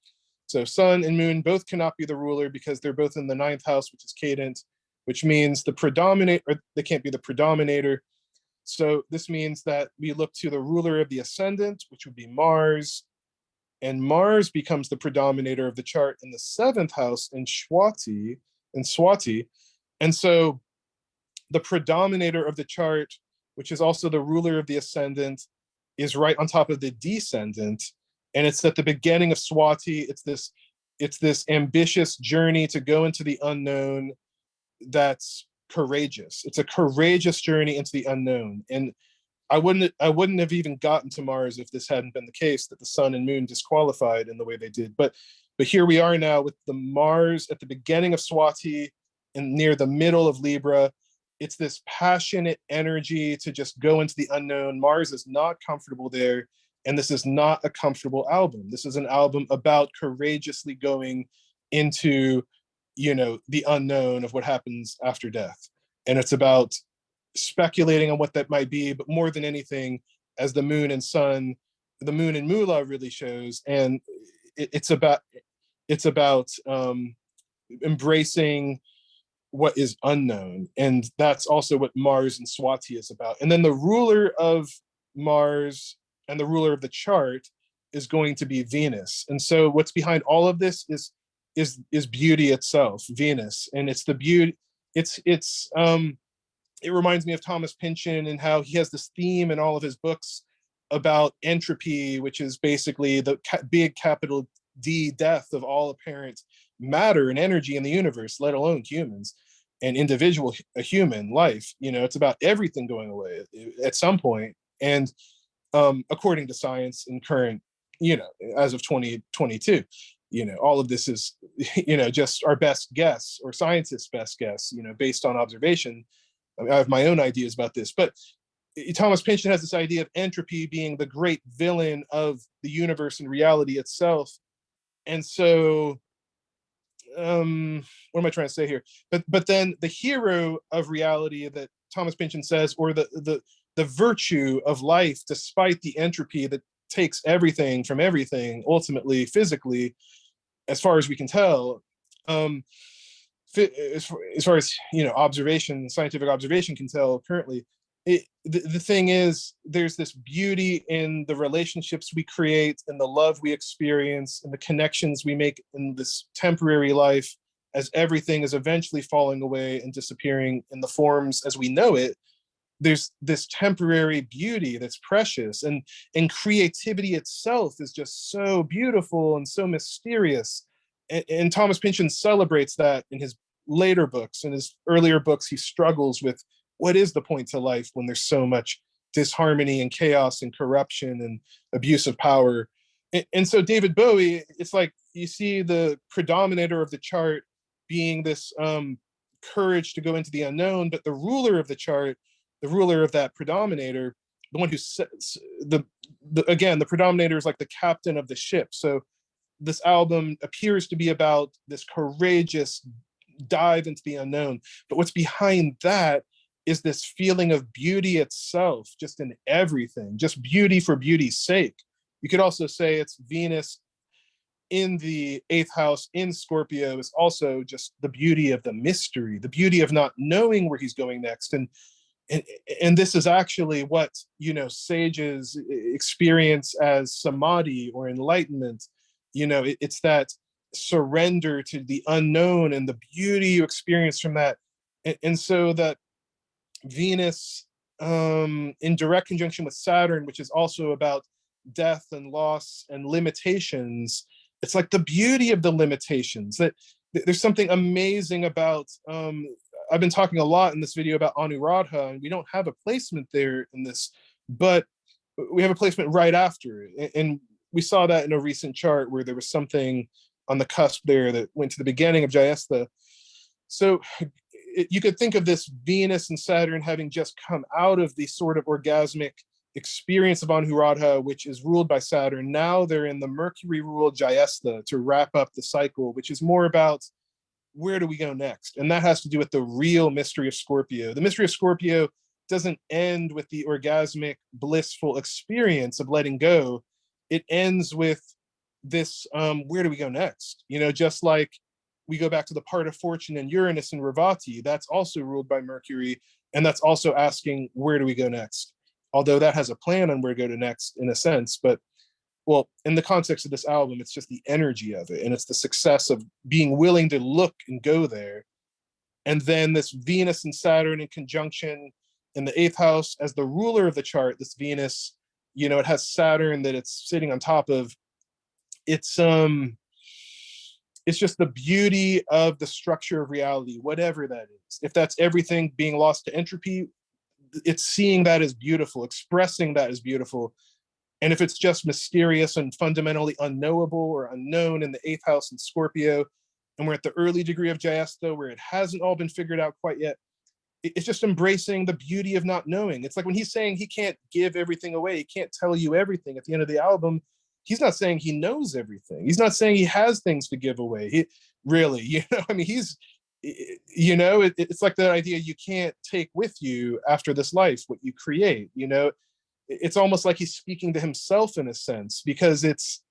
So sun and moon both cannot be the ruler because they're both in the ninth house, which is cadent, which means they can't be the predominator. So this means that we look to the ruler of the ascendant, which would be Mars, and Mars becomes the predominator of the chart in the seventh house in Swati. And so the predominator of the chart, which is also the ruler of the ascendant, is right on top of the descendant. And it's at the beginning of Swati. It's this ambitious journey to go into the unknown that's courageous. It's a courageous journey into the unknown. And I wouldn't have even gotten to Mars if this hadn't been the case, that the sun and moon disqualified in the way they did. But here we are now with the Mars at the beginning of Swati and near the middle of Libra. It's this passionate energy to just go into the unknown. Mars is not comfortable there. And this is not a comfortable album. This is an album about courageously going into, the unknown of what happens after death. And it's about speculating on what that might be, but more than anything, as the moon and Mula really shows, and it's about embracing what is unknown, and that's also what Mars and Swati is about. And then the ruler of Mars and the ruler of the chart is going to be Venus. And so what's behind all of this is beauty itself, Venus, and it's the beauty. It reminds me of Thomas Pynchon and how he has this theme in all of his books about entropy, which is basically the big capital D death of all apparent matter and energy in the universe, let alone humans and a human life. It's about everything going away at some point. And according to science and current, as of 2022, all of this is, just our best guess or scientists' best guess, based on observation. I have my own ideas about this, but Thomas Pynchon has this idea of entropy being the great villain of the universe and reality itself. And so, what am I trying to say here? But then the hero of reality that Thomas Pynchon says, or the virtue of life, despite the entropy that takes everything from everything, ultimately, physically, as far as we can tell, as far as scientific observation can tell currently, the thing is, there's this beauty in the relationships we create and the love we experience and the connections we make in this temporary life, as everything is eventually falling away and disappearing in the forms as we know it. There's this temporary beauty that's precious, and creativity itself is just so beautiful and so mysterious. And Thomas Pynchon celebrates that in his later books. In his earlier books, he struggles with what is the point to life when there's so much disharmony and chaos and corruption and abuse of power. And so David Bowie, it's like you see the predominator of the chart being this courage to go into the unknown, but the ruler of the chart, the ruler of that predominator, the one who the predominator is like the captain of the ship. So this album appears to be about this courageous dive into the unknown, but what's behind that is this feeling of beauty itself, just in everything, just beauty for beauty's sake. You could also say it's Venus in the eighth house in Scorpio is also just the beauty of the mystery, the beauty of not knowing where he's going next. And this is actually what, sages experience as samadhi or enlightenment. It's that surrender to the unknown and the beauty you experience from that. And so that Venus, in direct conjunction with Saturn, which is also about death and loss and limitations, it's like the beauty of the limitations, that there's something amazing about, I've been talking a lot in this video about Anuradha, and we don't have a placement there in this, but we have a placement right after it. And we saw that in a recent chart where there was something on the cusp there that went to the beginning of Jayastha. So you could think of this Venus and Saturn having just come out of the sort of orgasmic experience of Anuradha, which is ruled by Saturn. Now they're in the Mercury ruled Jayastha to wrap up the cycle, which is more about where do we go next? And that has to do with the real mystery of Scorpio. The mystery of Scorpio doesn't end with the orgasmic, blissful experience of letting go. It ends with this, where do we go next? You know, just like we go back to the part of fortune and Uranus and Revati, that's also ruled by Mercury. And that's also asking, where do we go next? Although that has a plan on where to go to next in a sense, but well, in the context of this album, it's just the energy of it. And it's the success of being willing to look and go there. And then this Venus and Saturn in conjunction in the 8th house as the ruler of the chart, this Venus, you know, it has Saturn that it's sitting on top of. It's just the beauty of the structure of reality, whatever that is. If that's everything being lost to entropy, it's seeing that as beautiful, expressing that as beautiful. And if it's just mysterious and fundamentally unknowable or unknown in the 8th house in Scorpio, and we're at the early degree of Jayastha where it hasn't all been figured out quite yet, it's just embracing the beauty of not knowing. It's like when he's saying he can't give everything away, he can't tell you everything at the end of the album, he's not saying he knows everything. He's not saying he has things to give away. He really, you know, I mean, he's, you know, it's like that idea you can't take with you after this life what you create, you know. It's almost like he's speaking to himself in a sense, because it's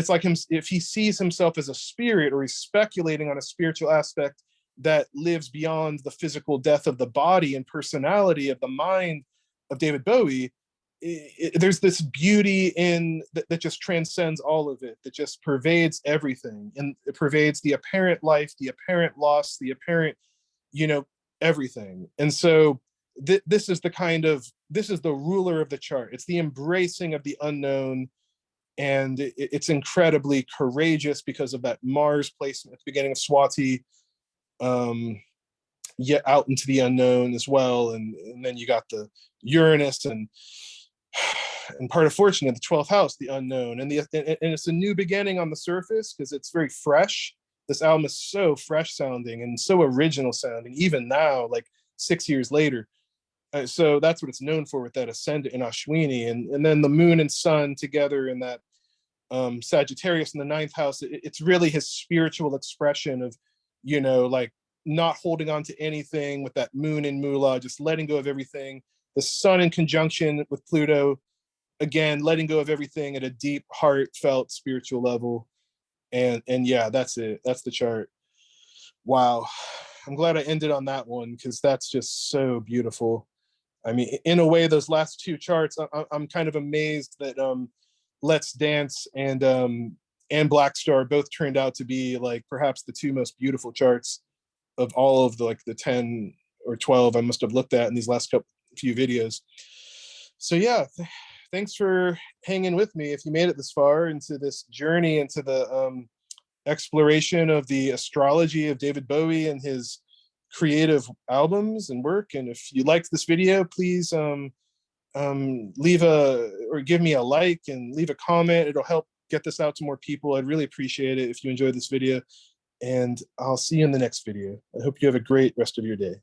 like him, if he sees himself as a spirit, or he's speculating on a spiritual aspect that lives beyond the physical death of the body and personality of the mind of David Bowie, there's this beauty in that just transcends all of it, that just pervades everything, and it pervades the apparent life, the apparent loss, the apparent, you know, everything. And so this is the ruler of the chart. It's the embracing of the unknown, and it's incredibly courageous because of that Mars placement at the beginning of Swati, yet out into the unknown as well. And then you got the Uranus and part of fortune in the 12th house, the unknown, and it's a new beginning on the surface because it's very fresh. This album is so fresh sounding and so original sounding, even now, like 6 years later. So that's what it's known for with that ascendant in Ashwini, and then the moon and sun together in that Sagittarius in the 9th house. It's really his spiritual expression of, you know, like not holding on to anything with that moon in Mula, just letting go of everything. The sun in conjunction with Pluto, again, letting go of everything at a deep, heartfelt spiritual level. And yeah, that's it. That's the chart. Wow. I'm glad I ended on that one because that's just so beautiful. I mean, in a way, those last two charts, I'm kind of amazed that Let's Dance and Blackstar both turned out to be like perhaps the two most beautiful charts of all of the like the 10 or 12 I must have looked at in these last few videos. So yeah, thanks for hanging with me if you made it this far into this journey into the exploration of the astrology of David Bowie and his creative albums and work. And if you liked this video, please leave or give me a like and leave a comment. It'll help get this out to more people. I'd really appreciate it if you enjoyed this video, and I'll see you in the next video. I hope you have a great rest of your day.